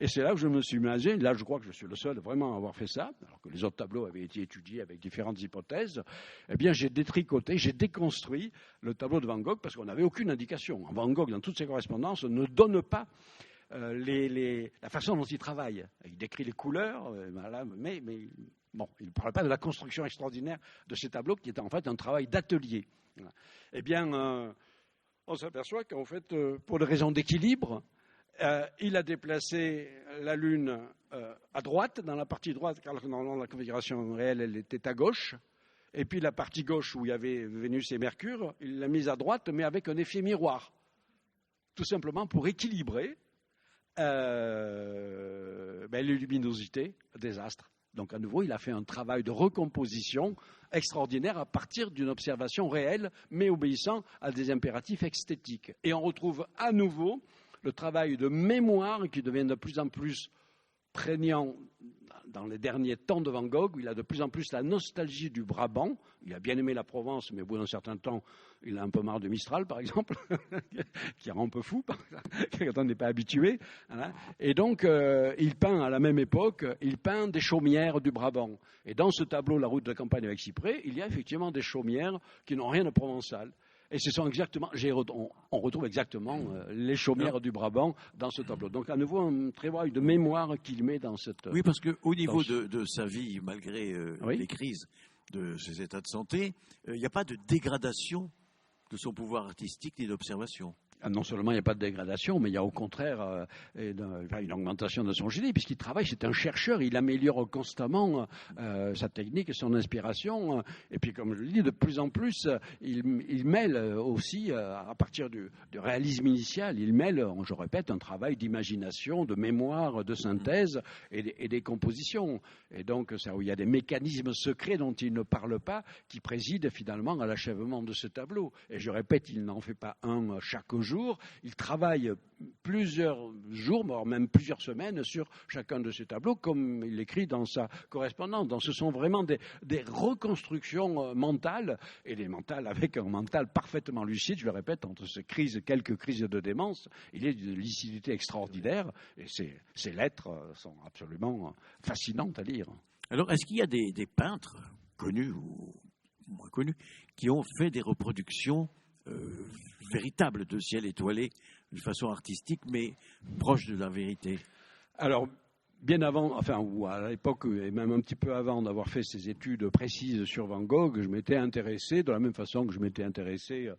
Et c'est là que je me suis imaginé, là je crois que je suis le seul vraiment à avoir fait ça, alors que les autres tableaux avaient été étudiés avec différentes hypothèses, eh bien j'ai détricoté, j'ai déconstruit le tableau de Van Gogh parce qu'on n'avait aucune indication. Van Gogh, dans toutes ses correspondances, ne donne pas la façon dont il travaille. Il décrit les couleurs, mais bon, il ne parle pas de la construction extraordinaire de ces tableaux qui est en fait un travail d'atelier. Eh bien, on s'aperçoit qu'en fait, pour des raisons d'équilibre, il a déplacé la Lune à droite, dans la partie droite, car dans la configuration réelle, elle était à gauche. Et puis la partie gauche, où il y avait Vénus et Mercure, il l'a mise à droite, mais avec un effet miroir. Tout simplement pour équilibrer les luminosités des astres. Donc à nouveau, il a fait un travail de recomposition extraordinaire à partir d'une observation réelle, mais obéissant à des impératifs esthétiques. Et on retrouve à nouveau le travail de mémoire qui devient de plus en plus prégnant dans les derniers temps de Van Gogh, où il a de plus en plus la nostalgie du Brabant. Il a bien aimé la Provence, mais au bout d'un certain temps, il a un peu marre de Mistral, par exemple, qui rend un peu fou quand on n'est pas habitué. Hein. Et donc, il peint à la même époque, il peint des chaumières du Brabant. Et dans ce tableau, La route de la campagne avec Cyprès, il y a effectivement des chaumières qui n'ont rien de provençal. Et ce sont exactement, on retrouve exactement les chaumières du Brabant dans ce tableau. Donc à nouveau un travail de mémoire qu'il met dans cette. Oui, parce qu'au niveau de sa vie, malgré les crises de ses états de santé, il n'y a pas de dégradation de son pouvoir artistique ni d'observation. Non seulement il n'y a pas de dégradation, mais il y a au contraire une augmentation de son génie, puisqu'il travaille, c'est un chercheur, il améliore constamment sa technique et son inspiration. Et puis, comme je le dis, de plus en plus, il mêle aussi, à partir du réalisme initial, il mêle, je répète, un travail d'imagination, de mémoire, de synthèse et des compositions. Et donc, c'est où il y a des mécanismes secrets dont il ne parle pas, qui président finalement à l'achèvement de ce tableau. Et je répète, il n'en fait pas un chaque jour. Il travaille plusieurs jours, voire même plusieurs semaines sur chacun de ces tableaux, comme il l'écrit dans sa correspondance. Donc ce sont vraiment des reconstructions mentales, et des mentales avec un mental parfaitement lucide, je le répète, entre ces quelques crises de démence, il est d'une lucidité extraordinaire, et ces lettres sont absolument fascinantes à lire. Alors, est-ce qu'il y a des peintres, connus ou moins connus, qui ont fait des reproductions véritable de ciel étoilé, de façon artistique, mais proche de la vérité? Alors, bien avant, enfin, ou à l'époque, et même un petit peu avant d'avoir fait ces études précises sur Van Gogh, je m'étais intéressé, de la même façon que je m'étais intéressé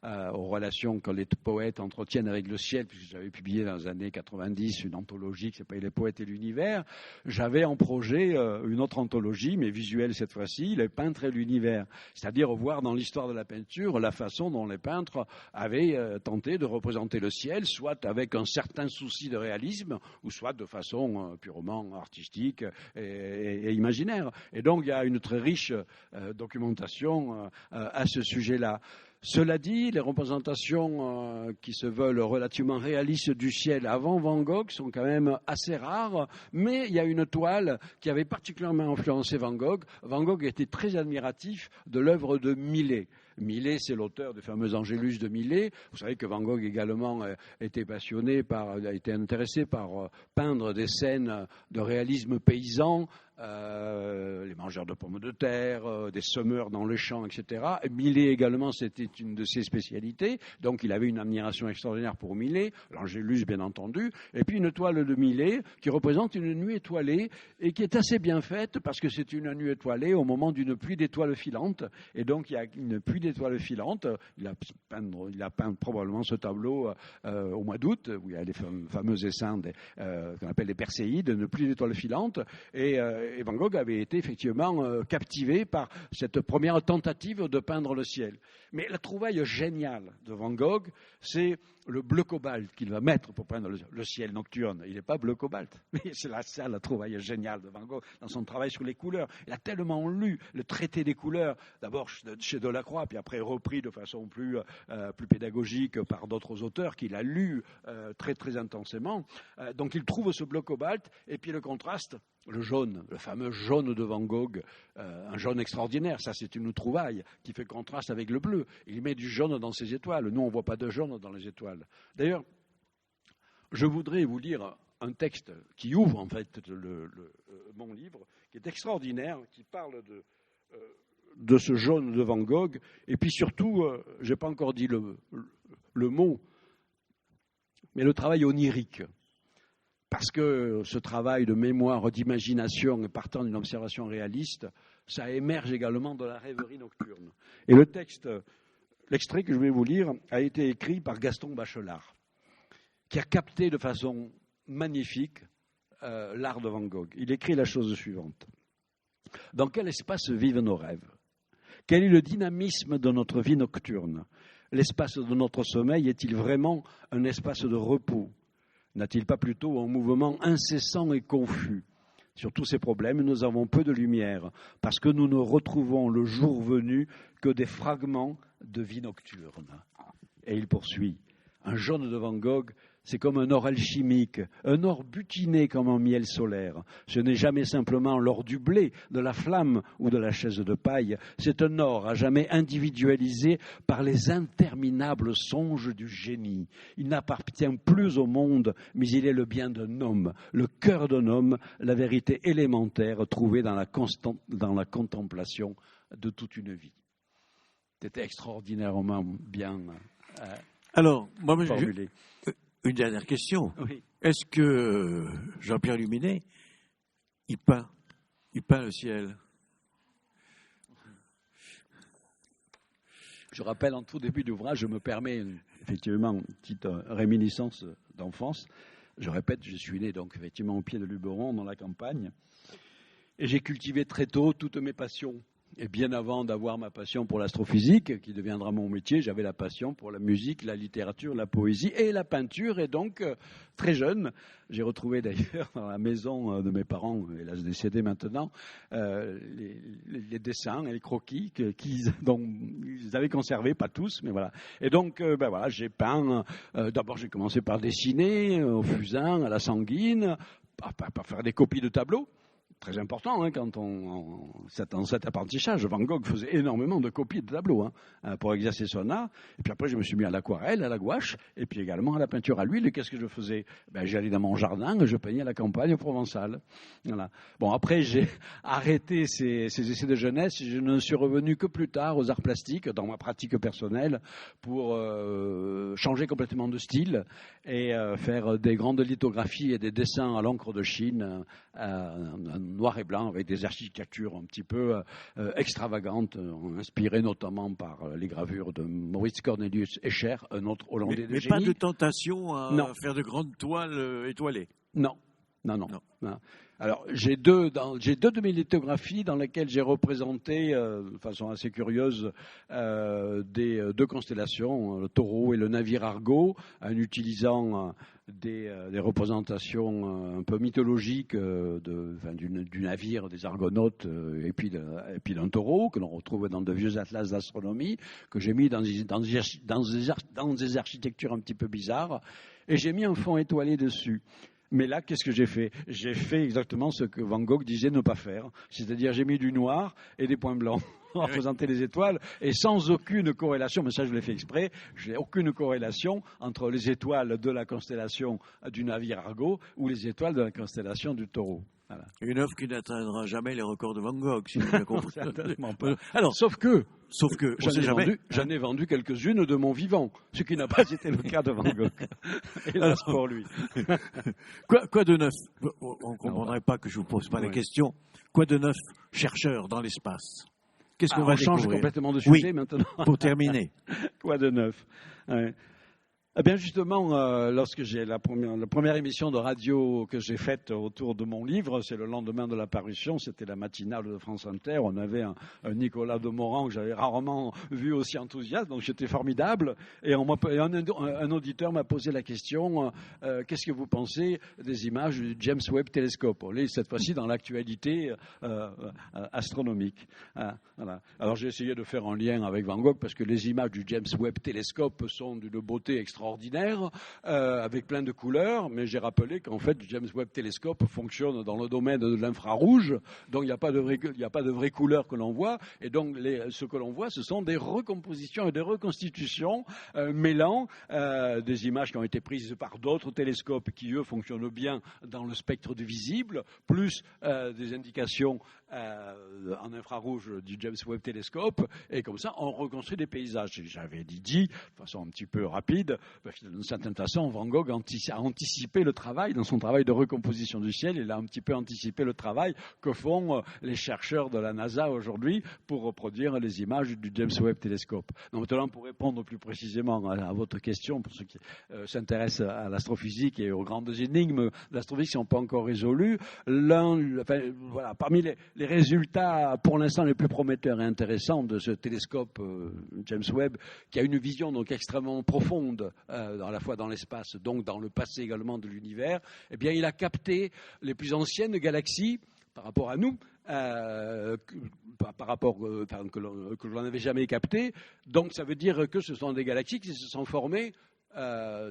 aux relations que les poètes entretiennent avec le ciel, puisque j'avais publié dans les années 90 une anthologie qui s'appelle Les poètes et l'univers. J'avais en projet une autre anthologie, mais visuelle cette fois-ci, Les peintres et l'univers. C'est-à-dire voir dans l'histoire de la peinture la façon dont les peintres avaient tenté de représenter le ciel, soit avec un certain souci de réalisme, ou soit de façon purement artistique et imaginaire. Et donc il y a une très riche documentation à ce sujet-là. Cela dit, les représentations qui se veulent relativement réalistes du ciel avant Van Gogh sont quand même assez rares, mais il y a une toile qui avait particulièrement influencé Van Gogh. Van Gogh était très admiratif de l'œuvre de Millet. Millet, c'est l'auteur du fameux Angélus de Millet. Vous savez que Van Gogh également était a été intéressé par peindre des scènes de réalisme paysan, les mangeurs de pommes de terre, des semeurs dans les champs, etc. Et Millet également, c'était une de ses spécialités. Donc il avait une admiration extraordinaire pour Millet, l'Angélus bien entendu, et puis une toile de Millet qui représente une nuit étoilée et qui est assez bien faite parce que c'est une nuit étoilée au moment d'une pluie d'étoiles filantes. Et donc il y a une pluie d'étoiles filantes. Il a peint probablement ce tableau au mois d'août, où il y a les fameux essaims qu'on appelle les Perséides, une pluie d'étoiles filantes. Et Van Gogh avait été effectivement captivé par cette première tentative de peindre le ciel. Mais la trouvaille géniale de Van Gogh, c'est le bleu cobalt qu'il va mettre pour peindre le ciel nocturne. Il n'est pas bleu cobalt, mais c'est ça la trouvaille géniale de Van Gogh dans son travail sur les couleurs. Il a tellement lu le traité des couleurs, d'abord chez Delacroix, puis après repris de façon plus pédagogique par d'autres auteurs qu'il a lu très très intensément. Donc il trouve ce bleu cobalt, et puis le contraste, le jaune, le fameux jaune de Van Gogh, un jaune extraordinaire, ça c'est une trouvaille qui fait contraste avec le bleu. Il met du jaune dans ses étoiles. Nous, on ne voit pas de jaune dans les étoiles. D'ailleurs, je voudrais vous lire un texte qui ouvre en fait mon livre, qui est extraordinaire, qui parle de ce jaune de Van Gogh. Et puis surtout, je n'ai pas encore dit le mot, mais le travail onirique. Parce que ce travail de mémoire, d'imagination, partant d'une observation réaliste, ça émerge également de la rêverie nocturne. Et l'extrait que je vais vous lire a été écrit par Gaston Bachelard, qui a capté de façon magnifique l'art de Van Gogh. Il écrit la chose suivante. Dans quel espace vivent nos rêves? Quel est le dynamisme de notre vie nocturne? L'espace de notre sommeil est-il vraiment un espace de repos? N'a-t-il pas plutôt un mouvement incessant et confus? Sur tous ces problèmes, nous avons peu de lumière, parce que nous ne retrouvons le jour venu que des fragments de vie nocturne. Et il poursuit. Un jaune de Van Gogh, c'est comme un or alchimique, un or butiné comme un miel solaire. Ce n'est jamais simplement l'or du blé, de la flamme ou de la chaise de paille. C'est un or à jamais individualisé par les interminables songes du génie. Il n'appartient plus au monde, mais il est le bien d'un homme, le cœur d'un homme, la vérité élémentaire trouvée dans la contemplation de toute une vie. C'était extraordinairement bien Alors, moi, formulé. Une dernière question. Oui. Est-ce que Jean-Pierre Luminet, il peint le ciel? Je rappelle en tout début d'ouvrage, je me permets effectivement une petite réminiscence d'enfance. Je répète, je suis né donc effectivement au pied de Luberon, dans la campagne, et j'ai cultivé très tôt toutes mes passions. Et bien avant d'avoir ma passion pour l'astrophysique, qui deviendra mon métier, j'avais la passion pour la musique, la littérature, la poésie et la peinture. Et donc, très jeune, j'ai retrouvé d'ailleurs dans la maison de mes parents, hélas décédés maintenant, les dessins et les croquis dont ils avaient conservé, pas tous, mais voilà. Et donc, voilà, j'ai peint. D'abord, j'ai commencé par dessiner au fusain, à la sanguine, par faire des copies de tableaux. Très important quand dans cet apprentissage. Van Gogh faisait énormément de copies de tableaux pour exercer son art. Et puis après, je me suis mis à l'aquarelle, à la gouache, et puis également à la peinture à l'huile. Et qu'est-ce que je faisais? J'allais dans mon jardin et je peignais la campagne provençale. Voilà. Bon, après, j'ai arrêté ces essais de jeunesse. Je ne suis revenu que plus tard aux arts plastiques, dans ma pratique personnelle, pour changer complètement de style et faire des grandes lithographies et des dessins à l'encre de Chine, noir et blanc, avec des architectures un petit peu extravagantes, inspirées notamment par les gravures de Maurice Cornelius Escher, un autre Hollandais de génie. Mais pas de tentation à faire de grandes toiles étoilées? Non. Alors, j'ai deux de mes lithographies dans lesquelles j'ai représenté, de façon assez curieuse, des deux constellations, le taureau et le navire Argo, en utilisant des représentations un peu mythologiques du navire, des Argonautes et puis d'un taureau, que l'on retrouve dans de vieux atlas d'astronomie, que j'ai mis dans des architectures un petit peu bizarres, et j'ai mis un fond étoilé dessus. Mais là, qu'est-ce que j'ai fait? J'ai fait exactement ce que Van Gogh disait ne pas faire. C'est-à-dire, j'ai mis du noir et des points blancs pour représenter les étoiles, et sans aucune corrélation, mais ça je l'ai fait exprès, je n'ai aucune corrélation entre les étoiles de la constellation du navire Argo ou les étoiles de la constellation du taureau. Voilà. Une œuvre qui n'atteindra jamais les records de Van Gogh, si vous bien compris. Certainement pas. Alors, sauf que j'en ai vendu quelques-unes de mon vivant, ce qui n'a pas été le cas de Van Gogh. Hélas pour lui. Quoi de neuf? On ne comprendrait pas que je ne vous pose pas la question. Quoi de neuf, chercheur dans l'espace? Qu'est-ce qu'on va découvrir? On change complètement de sujet maintenant. Pour terminer. Quoi de neuf? Eh bien justement, lorsque j'ai la première émission de radio que j'ai faite autour de mon livre, c'est le lendemain de la parution, c'était la matinale de France Inter. On avait un Nicolas Demorand que j'avais rarement vu aussi enthousiaste, donc j'étais formidable. Et un auditeur m'a posé la question, qu'est-ce que vous pensez des images du James Webb Telescope? On est cette fois-ci dans l'actualité astronomique. Voilà. Alors j'ai essayé de faire un lien avec Van Gogh parce que les images du James Webb Telescope sont d'une beauté extraordinaire. extraordinaire, avec plein de couleurs, mais j'ai rappelé qu'en fait, le James Webb Telescope fonctionne dans le domaine de l'infrarouge, donc il n'y a pas de vraies couleurs que l'on voit, et donc ce que l'on voit, ce sont des recompositions et des reconstitutions mêlant des images qui ont été prises par d'autres télescopes qui, eux, fonctionnent bien dans le spectre du visible, plus des indications en infrarouge du James Webb Telescope, et comme ça, on reconstruit des paysages. J'avais dit, de façon un petit peu rapide, d'une certaine façon, Van Gogh a anticipé le travail, dans son travail de recomposition du ciel, il a un petit peu anticipé le travail que font les chercheurs de la NASA aujourd'hui pour reproduire les images du James Webb Telescope. Donc maintenant, pour répondre plus précisément à votre question, pour ceux qui s'intéressent à l'astrophysique et aux grandes énigmes de l'astrophysique qui ne sont pas encore résolues, parmi les résultats pour l'instant les plus prometteurs et intéressants de ce télescope James Webb, qui a une vision donc extrêmement profonde à la fois dans l'espace, donc dans le passé également de l'univers, eh bien il a capté les plus anciennes galaxies par rapport à nous, que l'on n'avait jamais capté. Donc ça veut dire que ce sont des galaxies qui se sont formées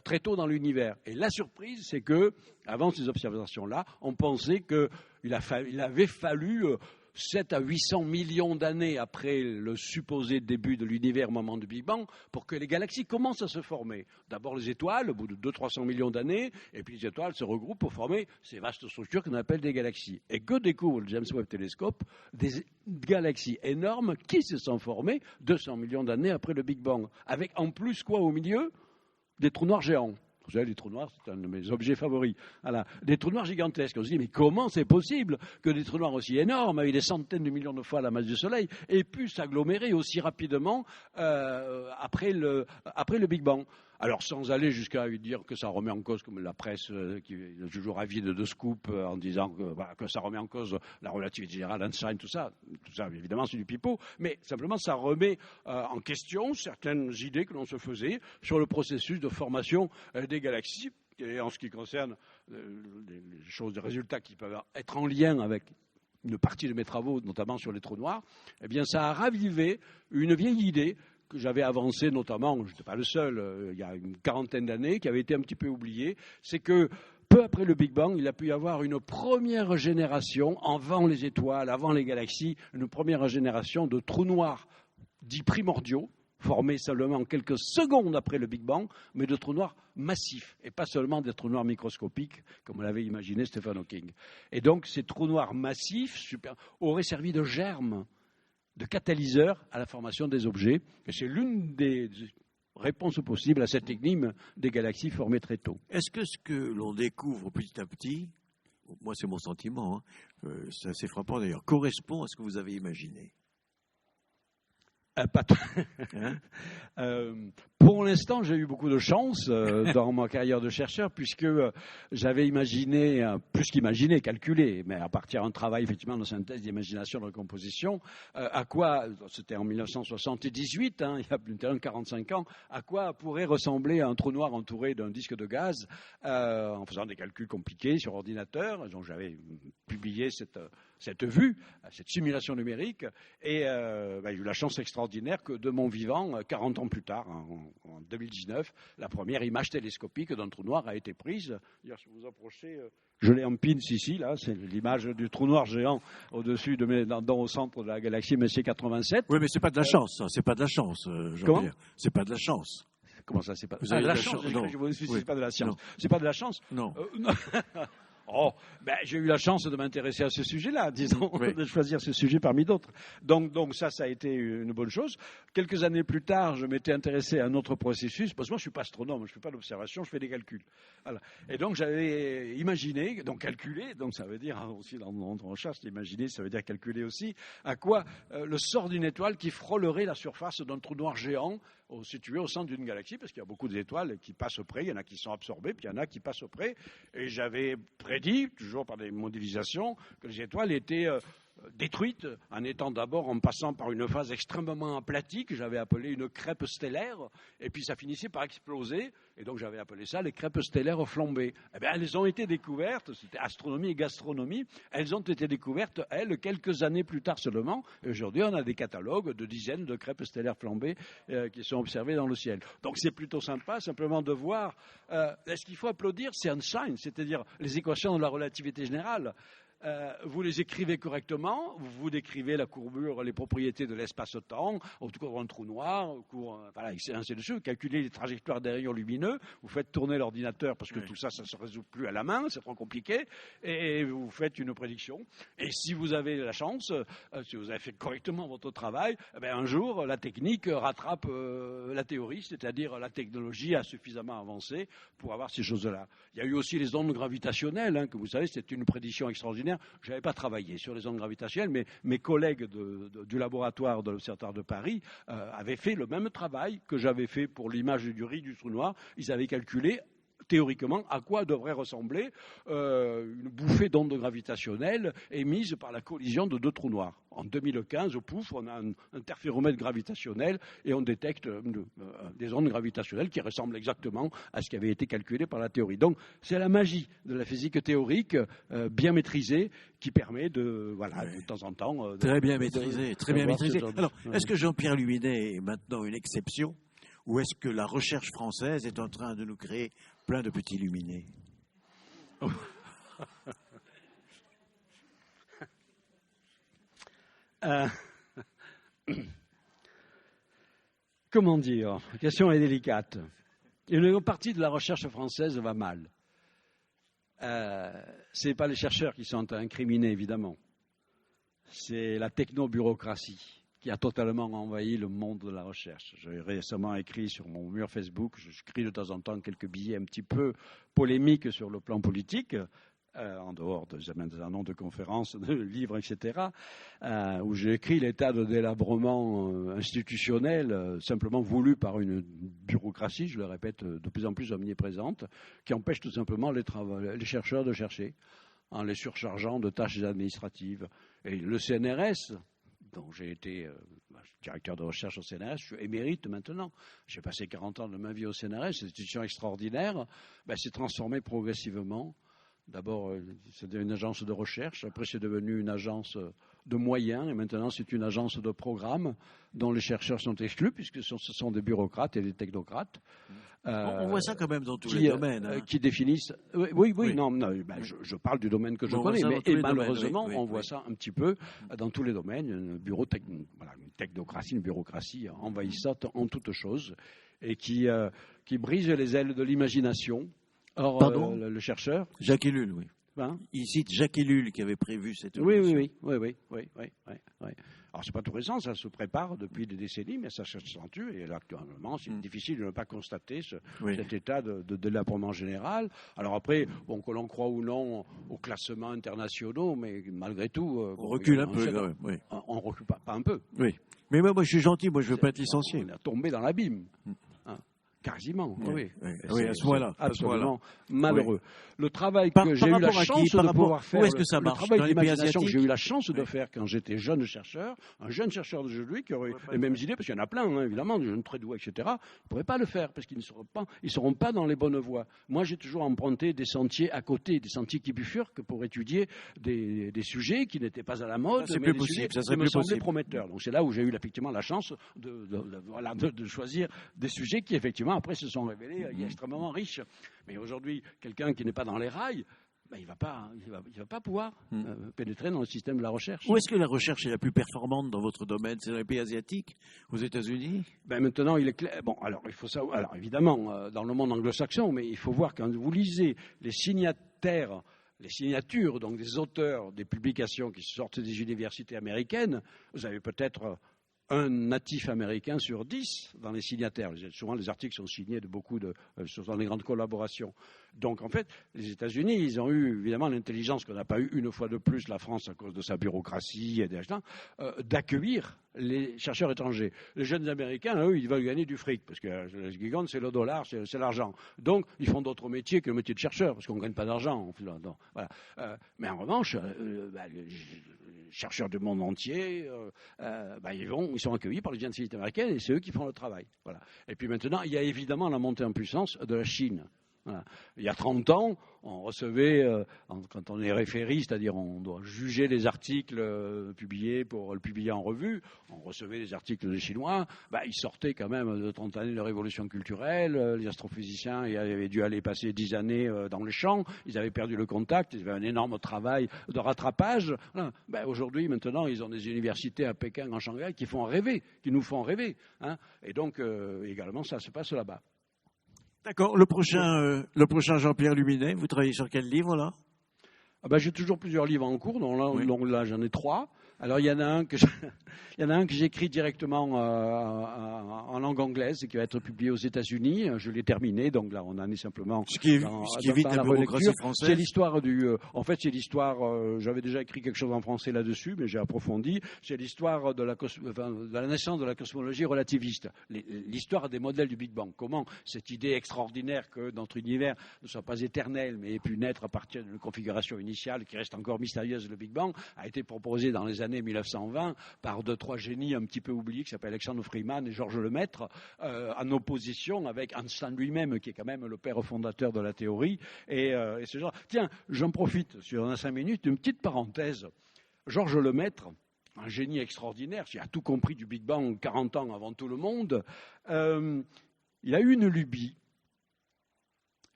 très tôt dans l'univers. Et la surprise, c'est que, avant ces observations-là, on pensait qu'il avait fallu 7 à 800 millions d'années après le supposé début de l'univers au moment du Big Bang pour que les galaxies commencent à se former. D'abord les étoiles, au bout de 200-300 millions d'années, et puis les étoiles se regroupent pour former ces vastes structures qu'on appelle des galaxies. Et que découvre le James Webb Telescope? Des galaxies énormes qui se sont formées 200 millions d'années après le Big Bang. Avec en plus quoi au milieu? Des trous noirs géants. Vous savez, les trous noirs, c'est un de mes objets favoris. Voilà. Des trous noirs gigantesques. On se dit, mais comment c'est possible que des trous noirs aussi énormes, avec des centaines de millions de fois la masse du Soleil, aient pu s'agglomérer aussi rapidement après le Big Bang? Alors, sans aller jusqu'à dire que ça remet en cause, comme la presse qui est toujours avide de scoop en disant que ça remet en cause la relativité générale, Einstein, tout ça, évidemment, c'est du pipeau, mais simplement, ça remet en question certaines idées que l'on se faisait sur le processus de formation des galaxies. Et en ce qui concerne les résultats qui peuvent être en lien avec une partie de mes travaux, notamment sur les trous noirs, eh bien, ça a ravivé une vieille idée que j'avais avancé notamment, je n'étais pas le seul, il y a une quarantaine d'années, qui avait été un petit peu oublié, c'est que peu après le Big Bang, il a pu y avoir une première génération, avant les étoiles, avant les galaxies, une première génération de trous noirs dits primordiaux, formés seulement quelques secondes après le Big Bang, mais de trous noirs massifs, et pas seulement des trous noirs microscopiques, comme l'avait imaginé Stephen Hawking. Et donc ces trous noirs massifs auraient servi de germe, de catalyseur à la formation des objets. Et c'est l'une des réponses possibles à cette énigme des galaxies formées très tôt. Est-ce que ce que l'on découvre petit à petit, moi c'est mon sentiment, c'est assez frappant d'ailleurs, correspond à ce que vous avez imaginé? Pas pour l'instant, j'ai eu beaucoup de chance dans ma carrière de chercheur, puisque j'avais imaginé, plus qu'imaginé, calculé, mais à partir d'un travail effectivement de synthèse, d'imagination, de recomposition, à quoi, c'était en 1978, il y a plus de 45 ans, à quoi pourrait ressembler un trou noir entouré d'un disque de gaz, en faisant des calculs compliqués sur ordinateur. Donc j'avais publié cette vue, cette simulation numérique, et j'ai eu la chance extraordinaire que de mon vivant, 40 ans plus tard, en 2019, la première image télescopique d'un trou noir a été prise. D'ailleurs, si vous vous approchez, je l'ai en pins ici, là, c'est l'image du trou noir géant au-dessus au centre de la galaxie Messier 87. Oui, mais c'est pas de la chance, c'est pas de la chance, Jean-Pierre. C'est pas de la chance. Comment ça, c'est pas de la chance? C'est pas de la science. Non. C'est pas de la chance? Non. J'ai eu la chance de m'intéresser à ce sujet-là, disons, oui. de choisir ce sujet parmi d'autres. Donc ça a été une bonne chose. Quelques années plus tard, je m'étais intéressé à un autre processus, parce que moi je ne suis pas astronome, je ne fais pas d'observation, je fais des calculs. Voilà. Et donc j'avais imaginé, donc calculé, donc ça veut dire aussi dans notre recherche, imaginer, ça veut dire calculer aussi, à quoi le sort d'une étoile qui frôlerait la surface d'un trou noir géant situé au centre d'une galaxie, parce qu'il y a beaucoup d'étoiles qui passent près, il y en a qui sont absorbées, puis il y en a qui passent près. Et j'avais prédit, toujours par des modélisations, que les étoiles étaient détruite, en passant par une phase extrêmement aplatie que j'avais appelée une crêpe stellaire, et puis ça finissait par exploser, et donc j'avais appelé ça les crêpes stellaires flambées. Eh bien, elles ont été découvertes, c'était astronomie et gastronomie, elles ont été découvertes, quelques années plus tard seulement, et aujourd'hui on a des catalogues de dizaines de crêpes stellaires flambées qui sont observées dans le ciel. Donc c'est plutôt sympa simplement de voir, ce qu'il faut applaudir, c'est Einstein, c'est-à-dire les équations de la relativité générale. Vous les écrivez correctement, vous décrivez la courbure, les propriétés de l'espace-temps, autour d'un trou noir, voilà, ainsi de suite. Vous calculez les trajectoires des rayons lumineux, vous faites tourner l'ordinateur parce que tout ça, ça ne se résout plus à la main, c'est trop compliqué, et vous faites une prédiction. Et si vous avez la chance, si vous avez fait correctement votre travail, un jour, la technique rattrape la théorie, c'est-à-dire la technologie a suffisamment avancé pour avoir ces choses-là. Il y a eu aussi les ondes gravitationnelles, que vous savez, c'est une prédiction extraordinaire. Je n'avais pas travaillé sur les ondes gravitationnelles, mais mes collègues du laboratoire de l'Observatoire de Paris avaient fait le même travail que j'avais fait pour l'image du riz du trou noir. Ils avaient calculé théoriquement à quoi devrait ressembler une bouffée d'ondes gravitationnelles émise par la collision de deux trous noirs. En 2015, pouf, on a un interféromètre gravitationnel et on détecte des ondes gravitationnelles qui ressemblent exactement à ce qui avait été calculé par la théorie. Donc c'est la magie de la physique théorique bien maîtrisée qui permet de temps en temps... très bien maîtrisé. Alors, est-ce que Jean-Pierre Luminet est maintenant une exception ou est-ce que la recherche française est en train de nous créer plein de petits Luminets? Comment dire? La question est délicate. Une partie de la recherche française va mal. Ce n'est pas les chercheurs qui sont incriminés, évidemment. C'est la technobureaucratie qui a totalement envahi le monde de la recherche. J'ai récemment écrit sur mon mur Facebook, j'écris de temps en temps quelques billets un petit peu polémiques sur le plan politique, en dehors d'un certain nombre de conférences, de livres, etc., où j'ai écrit l'état de délabrement institutionnel simplement voulu par une bureaucratie, je le répète, de plus en plus omniprésente, qui empêche tout simplement les chercheurs de chercher, en les surchargeant de tâches administratives. Et le CNRS, dont j'ai été directeur de recherche au CNRS, je suis émérite maintenant. J'ai passé 40 ans de ma vie au CNRS, cette institution extraordinaire, s'est transformée progressivement. D'abord, c'était une agence de recherche, après c'est devenu une agence de moyens, et maintenant c'est une agence de programme dont les chercheurs sont exclus, puisque ce sont des bureaucrates et des technocrates. On voit ça quand même dans tous les domaines. Qui définissent... Oui. Non, je parle du domaine que je connais, mais malheureusement, on voit ça un petit peu dans tous les domaines. Une technocratie, une bureaucratie envahissante en toutes choses, et qui brise les ailes de l'imagination. Or, pardon, le chercheur... Jacques Ellul, oui. Hein? Il cite Jacques Ellul qui avait prévu cette Oui. Alors, c'est pas tout récent, ça se prépare depuis des décennies, mais ça s'accentue. Et là, actuellement, c'est difficile de ne pas constater cet état de délabrement général. Alors après, que l'on croit ou non aux classements internationaux, mais malgré tout... on recule un peu, quand même. Oui. On recule pas un peu. Oui. Mais moi, je suis gentil, moi, je veux pas être licencié. On est tombé dans l'abîme. Quasiment, oui. À ce moment-là. Absolument malheureux. Le travail que j'ai eu la chance de pouvoir faire, où est-ce que ça marche? Le travail d'imagination que j'ai eu la chance de faire quand j'étais jeune chercheur, un jeune chercheur d'aujourd'hui qui aurait les mêmes idées, parce qu'il y en a plein, évidemment, des jeunes très doués, etc., ne pourraient pas le faire, parce qu'ils ne seront pas dans les bonnes voies. Moi, j'ai toujours emprunté des sentiers à côté, des sentiers qui bifurquent pour étudier des sujets qui n'étaient pas à la mode, mais des sujets qui me semblaient prometteurs. Donc c'est là où j'ai eu effectivement la chance de choisir des sujets qui, effectivement, après se sont révélés extrêmement riches. Mais aujourd'hui, quelqu'un qui n'est pas dans les rails, il va pas pouvoir pénétrer dans le système de la recherche. Où est-ce que la recherche est la plus performante dans votre domaine? C'est dans les pays asiatiques, aux États-unis? Maintenant, il est clair. Bon, alors il faut savoir. Alors évidemment, dans le monde anglo-saxon, mais il faut voir quand vous lisez les signatures donc des auteurs des publications qui sortent des universités américaines, vous avez peut-être un natif américain sur 10 dans les signataires. Souvent, les articles sont signés de beaucoup ce sont des grandes collaborations. Donc, en fait, les États-Unis, ils ont eu, évidemment, l'intelligence qu'on n'a pas eu une fois de plus, la France, à cause de sa bureaucratie et d'accueillir les chercheurs étrangers. Les jeunes Américains, eux, ils veulent gagner du fric, parce que ce qui compte, c'est le dollar, c'est l'argent. Donc, ils font d'autres métiers que le métier de chercheur, parce qu'on ne gagne pas d'argent. Voilà. Mais en revanche, chercheurs du monde entier, ils sont accueillis par les universités américaines et c'est eux qui font le travail. Voilà. Et puis maintenant, il y a évidemment la montée en puissance de la Chine. Voilà. Il y a 30 ans, on recevait, quand on est référé, c'est-à-dire on doit juger les articles publiés pour le publier en revue, on recevait les articles des Chinois, ils sortaient quand même de 30 années de révolution culturelle, les astrophysiciens ils avaient dû aller passer 10 années dans les champs, ils avaient perdu le contact, ils avaient un énorme travail de rattrapage. Voilà. Aujourd'hui, maintenant, ils ont des universités à Pékin, en Shanghai, qui nous font rêver. Hein. Et donc, également, ça se passe là-bas. D'accord. Le prochain Jean-Pierre Luminet, vous travaillez sur quel livre, là? J'ai toujours plusieurs livres en cours, donc là j'en ai 3. Alors il y en a un que j'écris directement en langue anglaise et qui va être publié aux États-Unis. Je l'ai terminé, donc là on en est simplement. Ce qui évite la bureaucratie française. C'est l'histoire c'est l'histoire. J'avais déjà écrit quelque chose en français là-dessus, mais j'ai approfondi. C'est l'histoire de la naissance de la cosmologie relativiste. L'histoire des modèles du Big Bang. Comment cette idée extraordinaire que notre univers ne soit pas éternel, mais ait pu naître à partir d'une configuration initiale qui reste encore mystérieuse, le Big Bang, a été proposée dans les années 1920 par 2-3 génies un petit peu oubliés qui s'appellent Alexandre Freeman et Georges Lemaître, en opposition avec Einstein lui-même qui est quand même le père fondateur de la théorie et ce genre. Tiens, j'en profite sur 5 minutes d'une petite parenthèse. Georges Lemaître, un génie extraordinaire, qui a tout compris du Big Bang 40 ans avant tout le monde, il a eu une lubie.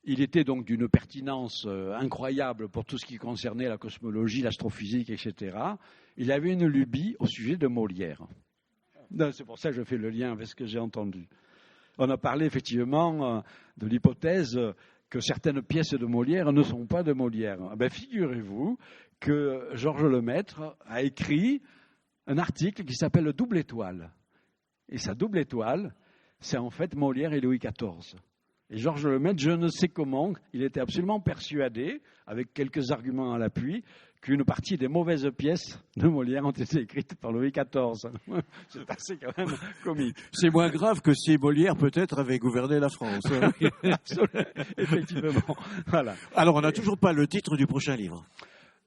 Il était donc d'une pertinence incroyable pour tout ce qui concernait la cosmologie, l'astrophysique, etc. Il avait une lubie au sujet de Molière. C'est pour ça que je fais le lien avec ce que j'ai entendu. On a parlé effectivement de l'hypothèse que certaines pièces de Molière ne sont pas de Molière. Figurez-vous que Georges Lemaître a écrit un article qui s'appelle « Double étoile ». Et sa double étoile, c'est en fait Molière et Louis XIV. Et Georges Lemaître, je ne sais comment, il était absolument persuadé, avec quelques arguments à l'appui, qu'une partie des mauvaises pièces de Molière ont été écrites par Louis XIV. C'est assez quand même comique. C'est moins grave que si Molière peut-être avait gouverné la France. Absolument, effectivement. Voilà. Alors, on n'a toujours pas le titre du prochain livre.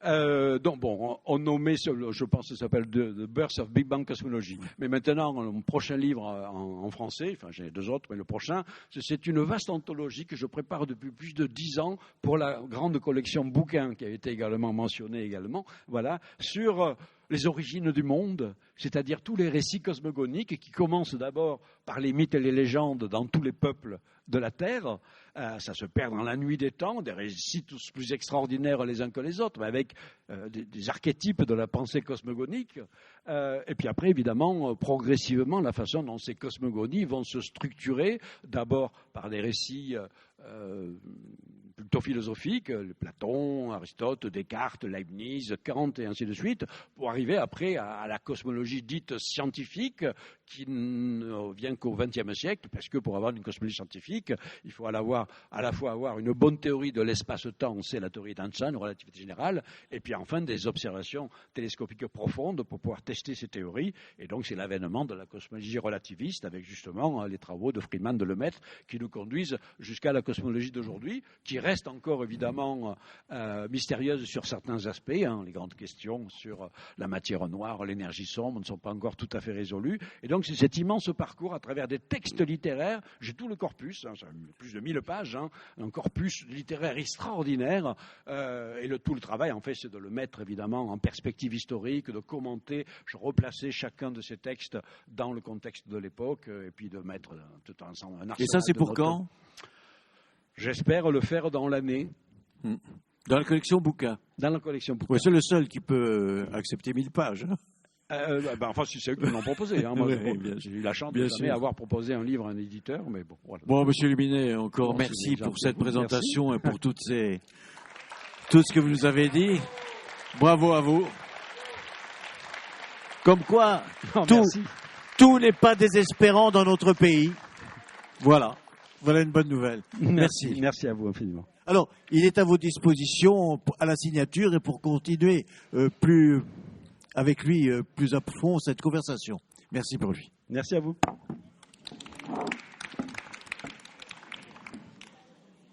On nommait, je pense que ça s'appelle The Birth of Big Bang Cosmology. Mais maintenant, mon prochain livre en français, enfin j'ai 2 autres, mais le prochain, c'est une vaste anthologie que je prépare depuis plus de 10 ans pour la grande collection bouquins qui a été également mentionnée également, voilà, sur les origines du monde, c'est-à-dire tous les récits cosmogoniques qui commencent d'abord par les mythes et les légendes dans tous les peuples de la Terre. Ça se perd dans la nuit des temps, des récits tous plus extraordinaires les uns que les autres, mais avec des archétypes de la pensée cosmogonique. Et puis après, évidemment, progressivement, la façon dont ces cosmogonies vont se structurer, d'abord par des récits plutôt philosophiques, Platon, Aristote, Descartes, Leibniz, Kant et ainsi de suite, pour arriver après à la cosmologie dite scientifique qui ne vient qu'au XXe siècle, parce que pour avoir une cosmologie scientifique, il faut à la fois avoir une bonne théorie de l'espace-temps, c'est la théorie d'Einstein, relativité générale, et puis enfin des observations télescopiques profondes pour pouvoir tester ces théories. Et donc c'est l'avènement de la cosmologie relativiste avec justement les travaux de Friedman, de Lemaître, qui nous conduisent jusqu'à la cosmologie d'aujourd'hui, qui reste encore évidemment mystérieuse sur certains aspects. Les grandes questions sur la matière noire, l'énergie sombre ne sont pas encore tout à fait résolues. Et donc c'est cet immense parcours à travers des textes littéraires. J'ai tout le corpus, plus de 1000 pages, un corpus littéraire extraordinaire. Et tout le travail, en fait, c'est de le mettre évidemment en perspective historique, de commenter, replacer chacun de ces textes dans le contexte de l'époque, et puis de mettre tout ensemble un arsenal. Et ça, c'est pour quand ? J'espère le faire dans l'année. Dans la collection bouquins. Dans la collection bouquins. Ouais, c'est le seul qui peut accepter 1000 pages. Enfin, si c'est eux qui me l'ont proposé. Moi, j'ai eu la chance de jamais avoir proposé un livre à un éditeur, mais bon. Voilà. Bon, Monsieur Luminet, encore merci pour cette présentation et pour tout ce que vous nous avez dit. Bravo à vous. Comme quoi, tout n'est pas désespérant dans notre pays. Voilà une bonne nouvelle. Merci. Merci à vous infiniment. Alors, il est à vos dispositions à la signature et pour continuer avec lui plus à fond cette conversation. Merci pour lui. Merci à vous.